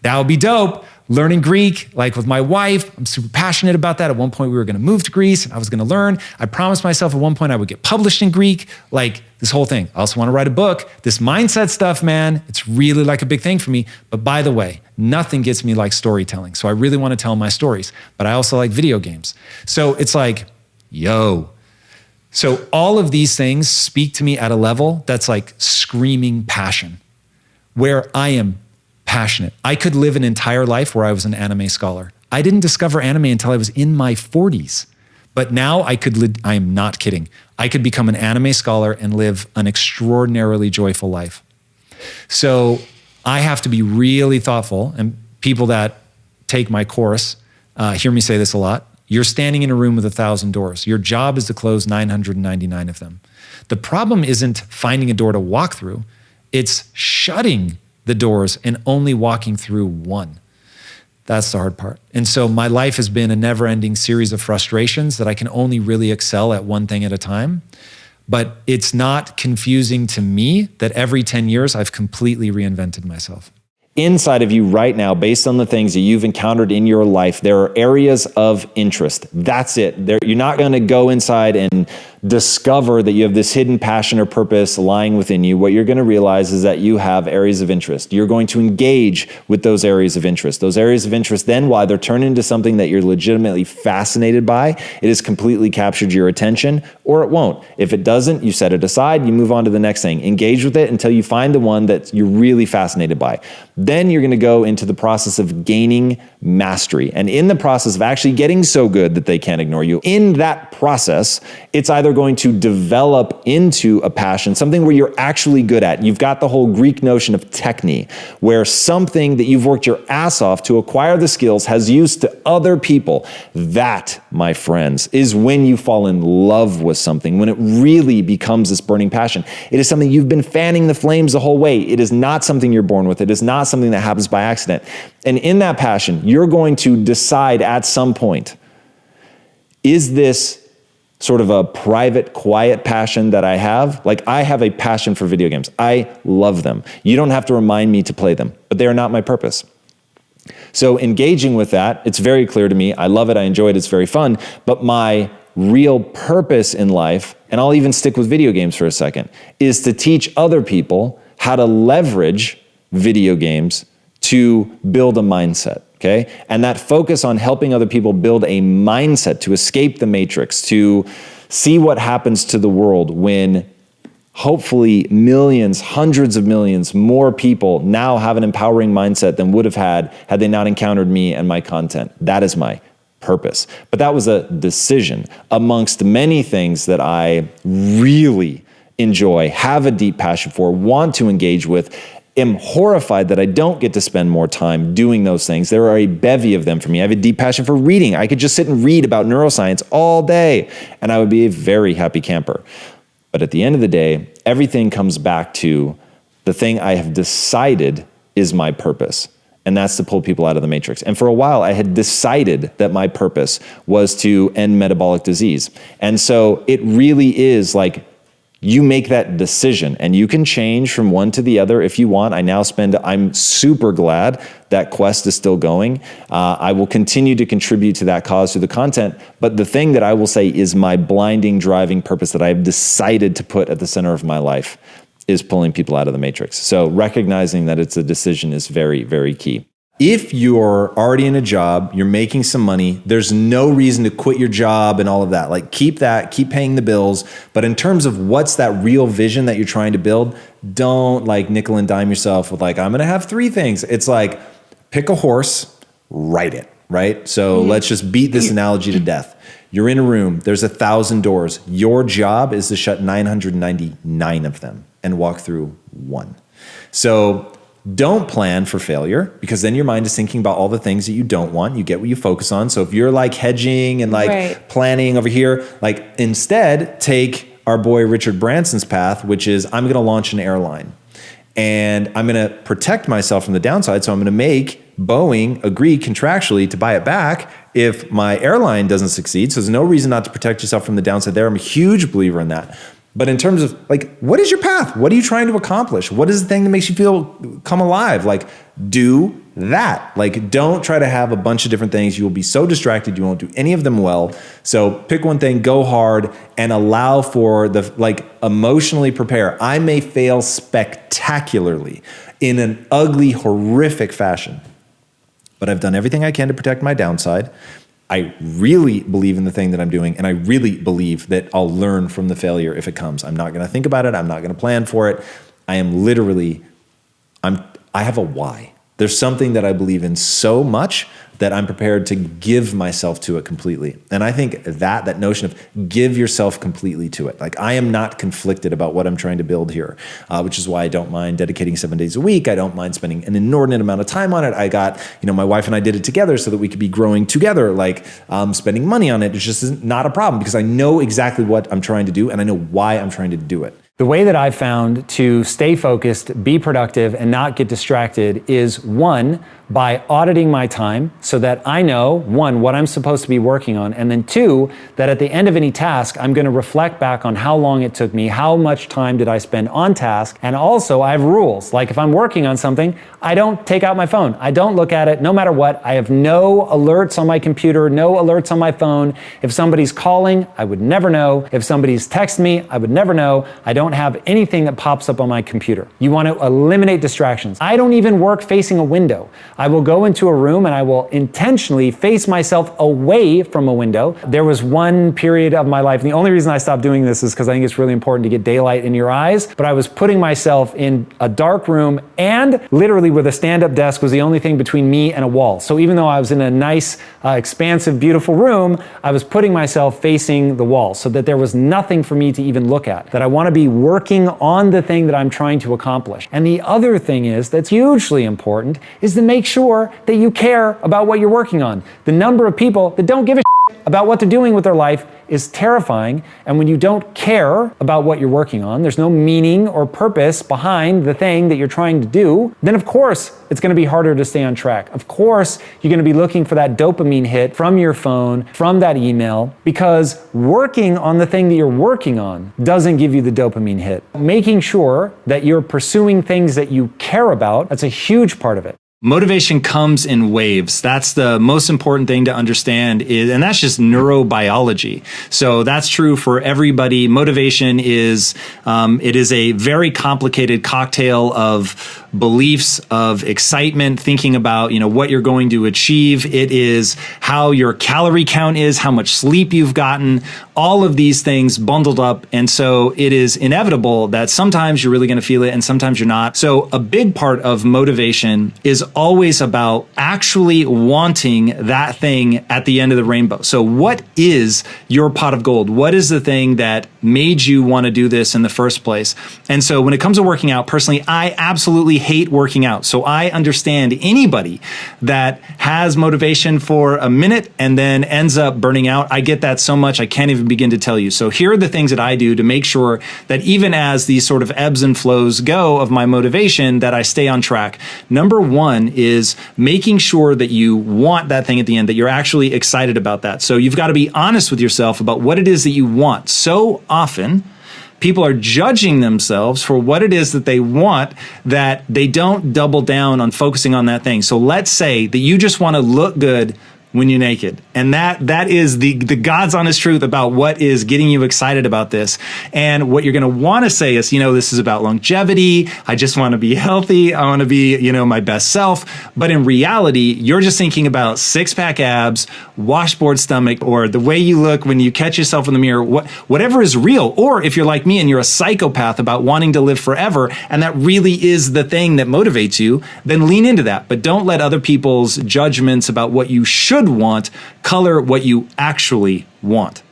That would be dope. Learning Greek, like with my wife, I'm super passionate about that. At one point we were gonna move to Greece and I was gonna learn. I promised myself at one point I would get published in Greek, like this whole thing. I also wanna write a book. This mindset stuff, man, it's really like a big thing for me. But by the way, nothing gets me like storytelling. So I really wanna tell my stories, but I also like video games. So it's like, yo. So all of these things speak to me at a level that's like screaming passion, where I am passionate. I could live an entire life where I was an anime scholar. I didn't discover anime until I was in my 40s. But now I am not kidding. I could become an anime scholar and live an extraordinarily joyful life. So I have to be really thoughtful, and people that take my course hear me say this a lot. You're standing in a room with 1,000 doors. Your job is to close 999 of them. The problem isn't finding a door to walk through. It's shutting the doors and only walking through one. That's the hard part. And so my life has been a never-ending series of frustrations that I can only really excel at one thing at a time. But it's not confusing to me that every 10 years I've completely reinvented myself.
Inside of you right now, based on the things that you've encountered in your life, there are areas of interest. That's it. You're not going to go inside and discover that you have this hidden passion or purpose lying within you. What you're going to realize is that you have areas of interest. You're going to engage with those areas of interest. Those areas of interest, then why they're turned into something that you're legitimately fascinated by. It has completely captured your attention, or it won't. If it doesn't, you set it aside, you move on to the next thing. Engage with it until you find the one that you're really fascinated by. Then you're going to go into the process of gaining mastery. And in the process of actually getting so good that they can't ignore you, in that process, it's either going to develop into a passion, something where you're actually good at. You've got the whole Greek notion of techne, where something that you've worked your ass off to acquire the skills has used to other people. That, my friends, is when you fall in love with something, when it really becomes this burning passion. It is something you've been fanning the flames the whole way. It is not something you're born with. It is not something that happens by accident. And in that passion, you're going to decide at some point, is this sort of a private, quiet passion that I have? Like, I have a passion for video games. I love them. You don't have to remind me to play them, but they are not my purpose. So engaging with that, it's very clear to me. I love it. I enjoy it. It's very fun. But my real purpose in life, and I'll even stick with video games for a second, is to teach other people how to leverage video games to build a mindset. okay? And that focus on helping other people build a mindset to escape the matrix, to see what happens to the world when hopefully millions, hundreds of millions more people now have an empowering mindset than would have had they not encountered me and my content. That is my purpose. But that was a decision amongst many things that I really enjoy, have a deep passion for, want to engage with, am horrified that I don't get to spend more time doing those things. There are a bevy of them for me. I have a deep passion for reading. I could just sit and read about neuroscience all day, and I would be a very happy camper. But at the end of the day, everything comes back to the thing I have decided is my purpose, and that's to pull people out of the matrix. And for a while, I had decided that my purpose was to end metabolic disease. And so it really is like, you make that decision, and you can change from one to the other if you want. I'm super glad that quest is still going. I will continue to contribute to that cause through the content, but the thing that I will say is my blinding driving purpose that I have decided to put at the center of my life is pulling people out of the matrix. So recognizing that it's a decision is very, very key. If you're already in a job, you're making some money, there's no reason to quit your job and all of that. Like, keep paying the bills. But in terms of what's that real vision that you're trying to build, don't like nickel and dime yourself with like, I'm going to have 3 things. It's like, pick a horse, ride it, right? So let's just beat this analogy to death. You're in a room, there's 1,000 doors. Your job is to shut 999 of them and walk through one. So don't plan for failure, because then your mind is thinking about all the things that you don't want. You get what you focus on. So if you're like hedging and like planning over here, like instead take our boy Richard Branson's path, which is I'm going to launch an airline and I'm going to protect myself from the downside. So I'm going to make Boeing agree contractually to buy it back if my airline doesn't succeed. So there's no reason not to protect yourself from the downside there. I'm a huge believer in that. But in terms of like, what is your path? What are you trying to accomplish? What is the thing that makes you feel come alive? Like, do that. Like, don't try to have a bunch of different things. You will be so distracted. You won't do any of them well. So pick one thing, go hard, and allow for the, like, emotionally prepare. I may fail spectacularly in an ugly, horrific fashion, but I've done everything I can to protect my downside. I really believe in the thing that I'm doing, and I really believe that I'll learn from the failure if it comes. I'm not going to think about it. I'm not going to plan for it. I am literally, I have a why. There's something that I believe in so much that I'm prepared to give myself to it completely. And I think that notion of give yourself completely to it. Like, I am not conflicted about what I'm trying to build here, which is why I don't mind dedicating 7 days a week. I don't mind spending an inordinate amount of time on it. I got, my wife and I did it together so that we could be growing together, like spending money on it. It's just not a problem because I know exactly what I'm trying to do and I know why I'm trying to do it.
The way that I've found to stay focused, be productive, and not get distracted is, 1, by auditing my time so that I know, 1, what I'm supposed to be working on, and then 2, that at the end of any task, I'm going to reflect back on how long it took me, how much time did I spend on task, and also I have rules. Like, if I'm working on something, I don't take out my phone. I don't look at it no matter what. I have no alerts on my computer, no alerts on my phone. If somebody's calling, I would never know. If somebody's texting me, I would never know. I don't have anything that pops up on my computer. You want to eliminate distractions. I don't even work facing a window. I will go into a room and I will intentionally face myself away from a window. There was one period of my life, and the only reason I stopped doing this is because I think it's really important to get daylight in your eyes, but I was putting myself in a dark room and literally with a stand-up desk was the only thing between me and a wall. So even though I was in a nice, expansive, beautiful room, I was putting myself facing the wall so that there was nothing for me to even look at, that I want to be working on the thing that I'm trying to accomplish. And the other thing is, that's hugely important, is to make sure that you care about what you're working on. The number of people that don't give a shit about what they're doing with their life is terrifying. And when you don't care about what you're working on, there's no meaning or purpose behind the thing that you're trying to do, then of course it's going to be harder to stay on track. Of course, you're going to be looking for that dopamine hit from your phone, from that email, because working on the thing that you're working on doesn't give you the dopamine hit. Making sure that you're pursuing things that you care about, that's a huge part of it.
Motivation comes in waves. That's the most important thing to understand, and that's just neurobiology. So that's true for everybody. Motivation is, it is a very complicated cocktail of beliefs of excitement, thinking about, what you're going to achieve. It is how your calorie count is, how much sleep you've gotten, all of these things bundled up. And so it is inevitable that sometimes you're really going to feel it and sometimes you're not. So a big part of motivation is always about actually wanting that thing at the end of the rainbow. So what is your pot of gold? What is the thing that made you want to do this in the first place? And so when it comes to working out, personally, I absolutely hate working out. So I understand anybody that has motivation for a minute and then ends up burning out. I get that so much, I can't even begin to tell you. So here are the things that I do to make sure that even as these sort of ebbs and flows go of my motivation, that I stay on track. Number one is making sure that you want that thing at the end, that you're actually excited about that. So you've got to be honest with yourself about what it is that you want. So often, people are judging themselves for what it is that they want, that they don't double down on focusing on that thing. So let's say that you just want to look good when you're naked. And that is the God's honest truth about what is getting you excited about this. And what you're going to want to say is, this is about longevity. I just want to be healthy. I want to be, my best self. But in reality, you're just thinking about six-pack abs, washboard stomach, or the way you look when you catch yourself in the mirror, whatever is real. Or if you're like me and you're a psychopath about wanting to live forever, and that really is the thing that motivates you, then lean into that. But don't let other people's judgments about what you should want color what you actually want.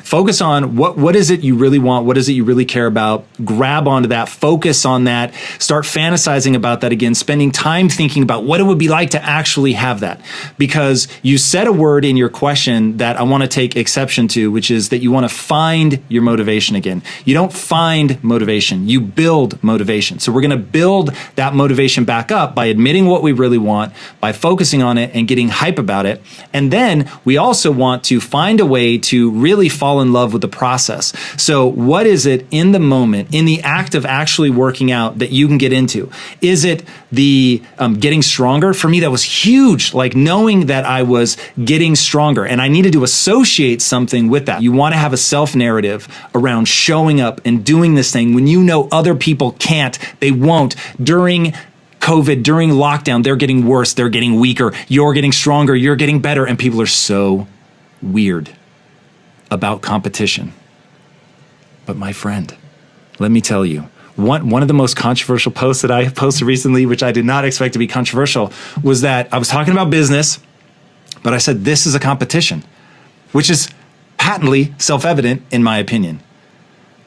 Focus on what is it you really want? What is it you really care about? Grab onto that, focus on that, start fantasizing about that again, spending time thinking about what it would be like to actually have that. Because you said a word in your question that I want to take exception to, which is that you want to find your motivation again. You don't find motivation, you build motivation. So we're going to build that motivation back up by admitting what we really want, by focusing on it and getting hype about it. And then we also want to find a way to really fall in love with the process. So what is it in the moment, in the act of actually working out, that you can get into? Is it the getting stronger? For me, that was huge, like knowing that I was getting stronger and I needed to associate something with that. You want to have a self-narrative around showing up and doing this thing when you know other people can't, they won't. During COVID, during lockdown, they're getting worse, they're getting weaker, you're getting stronger, you're getting better, and people are so weird about competition. But my friend, let me tell you, one of the most controversial posts that I posted recently, which I did not expect to be controversial, was that I was talking about business, but I said this is a competition, which is patently self-evident in my opinion.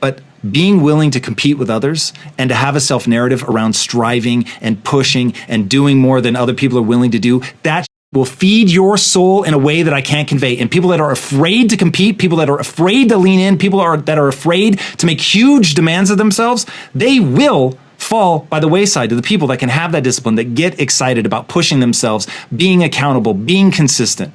But being willing to compete with others and to have a self-narrative around striving and pushing and doing more than other people are willing to do, that will feed your soul in a way that I can't convey. And people that are afraid to compete, people that are afraid to lean in, people that are afraid to make huge demands of themselves, they will fall by the wayside to the people that can have that discipline, that get excited about pushing themselves, being accountable, being consistent.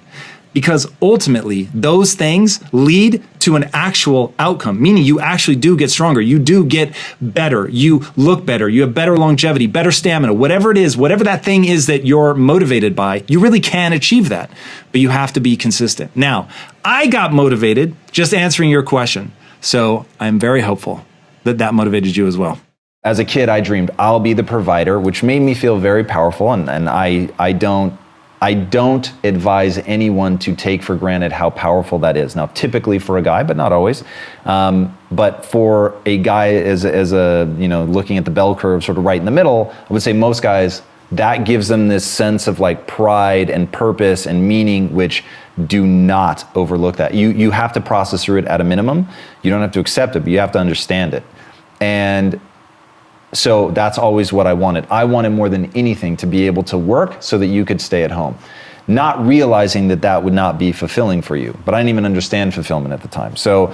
Because ultimately, those things lead to an actual outcome, meaning you actually do get stronger, you do get better, you look better, you have better longevity, better stamina, whatever it is, whatever that thing is that you're motivated by, you really can achieve that, but you have to be consistent. Now, I got motivated just answering your question, so I'm very hopeful that that motivated you as well.
As a kid, I dreamed I'll be the provider, which made me feel very powerful, and I don't advise anyone to take for granted how powerful that is. Now, typically for a guy, but not always. But for a guy as a looking at the bell curve sort of right in the middle, I would say most guys, that gives them this sense of like pride and purpose and meaning, which do not overlook that. You have to process through it at a minimum. You don't have to accept it, but you have to understand it. And so that's always what I wanted. I wanted more than anything to be able to work so that you could stay at home. Not realizing that that would not be fulfilling for you, but I didn't even understand fulfillment at the time. So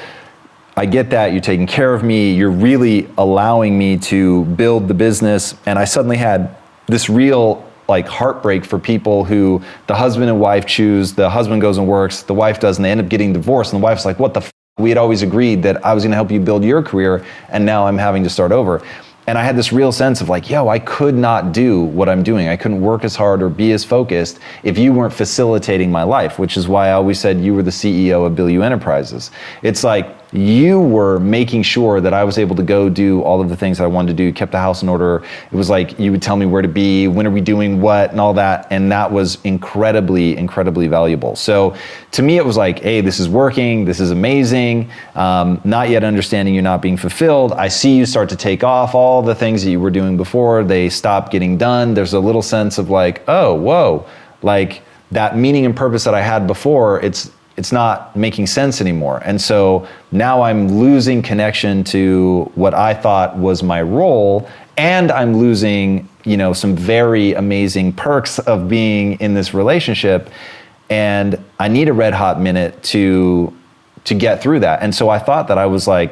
I get that, you're taking care of me, you're really allowing me to build the business, and I suddenly had this real like heartbreak for people who the husband and wife choose, the husband goes and works, the wife doesn't, they end up getting divorced, and the wife's like, what the f***? We had always agreed that I was gonna help you build your career, and now I'm having to start over. And I had this real sense of like, I could not do what I'm doing. I couldn't work as hard or be as focused if you weren't facilitating my life, which is why I always said you were the CEO of BILYEU Enterprises. It's like,
you were making sure that I was able to go do all of the things that I wanted to do, kept the house in order. It was like you would tell me where to be, when are we doing what, and all that. And that was incredibly, incredibly valuable. So to me, it was like, hey, this is working, this is amazing. Not yet understanding you're not being fulfilled. I see you start to take off. All the things that you were doing before, they stop getting done. There's a little sense of like, oh, whoa, like that meaning and purpose that I had before, it's not making sense anymore. And so now I'm losing connection to what I thought was my role, and I'm losing, you know, some very amazing perks of being in this relationship. And I need a red hot minute to get through that. And so I thought that I was like,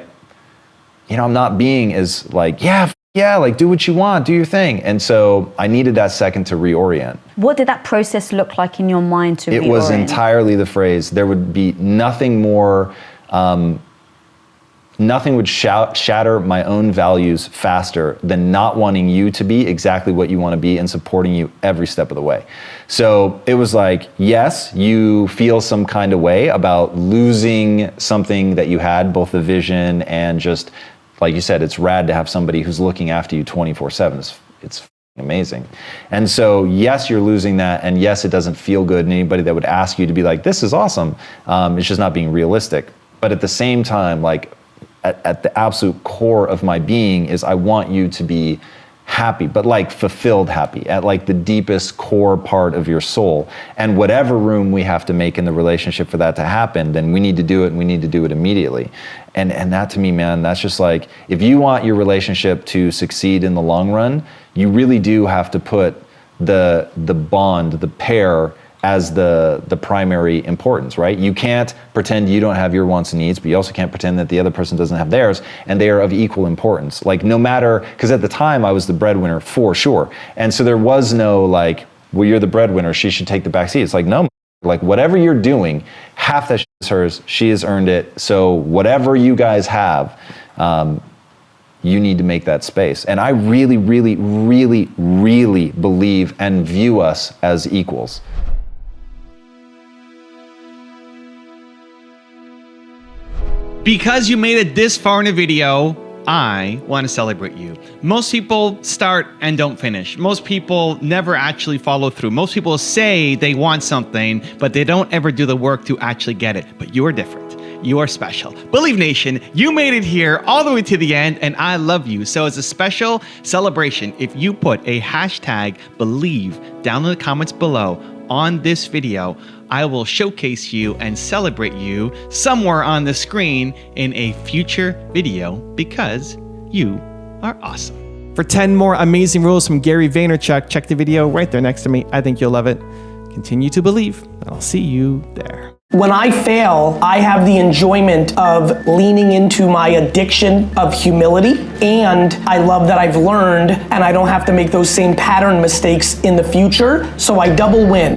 you know, I'm not being as like, yeah, like do what you want, do your thing. And so I needed that second to reorient.
What did that process look like in your mind to reorient?
It was entirely the phrase. There would be nothing more, nothing would shatter my own values faster than not wanting you to be exactly what you want to be and supporting you every step of the way. So it was like, yes, you feel some kind of way about losing something that you had, both the vision and just, like you said, it's rad to have somebody who's looking after you 24/7. It's amazing. And so, yes, you're losing that. And yes, it doesn't feel good. And anybody that would ask you to be like, this is awesome, it's just not being realistic. But at the same time, like at the absolute core of my being is I want you to be happy, but like fulfilled happy at like the deepest core part of your soul. And whatever room we have to make in the relationship for that to happen, then we need to do it, and we need to do it immediately. And that to me, man, that's just like, if you want your relationship to succeed in the long run, you really do have to put the bond, the pair, as the primary importance, right? You can't pretend you don't have your wants and needs, but you also can't pretend that the other person doesn't have theirs, and they are of equal importance. Like no matter, because at the time I was the breadwinner for sure. And so there was no like, well, you're the breadwinner, she should take the back seat. It's like, no, like whatever you're doing, half that is hers, she has earned it. So whatever you guys have, you need to make that space. And I really, really, really, really believe and view us as equals.
Because you made it this far in a video, I want to celebrate you. Most people start and don't finish. Most people never actually follow through. Most people say they want something, but they don't ever do the work to actually get it. But you are different. You are special. Believe Nation, you made it here all the way to the end, and I love you. So as a special celebration, if you put a hashtag Believe down in the comments below on this video, I will showcase you and celebrate you somewhere on the screen in a future video because you are awesome. For 10 more amazing rules from Gary Vaynerchuk, check the video right there next to me. I think you'll love it. Continue to believe, and I'll see you there.
When I fail, I have the enjoyment of leaning into my addiction of humility, and I love that I've learned and I don't have to make those same pattern mistakes in the future, so I double win.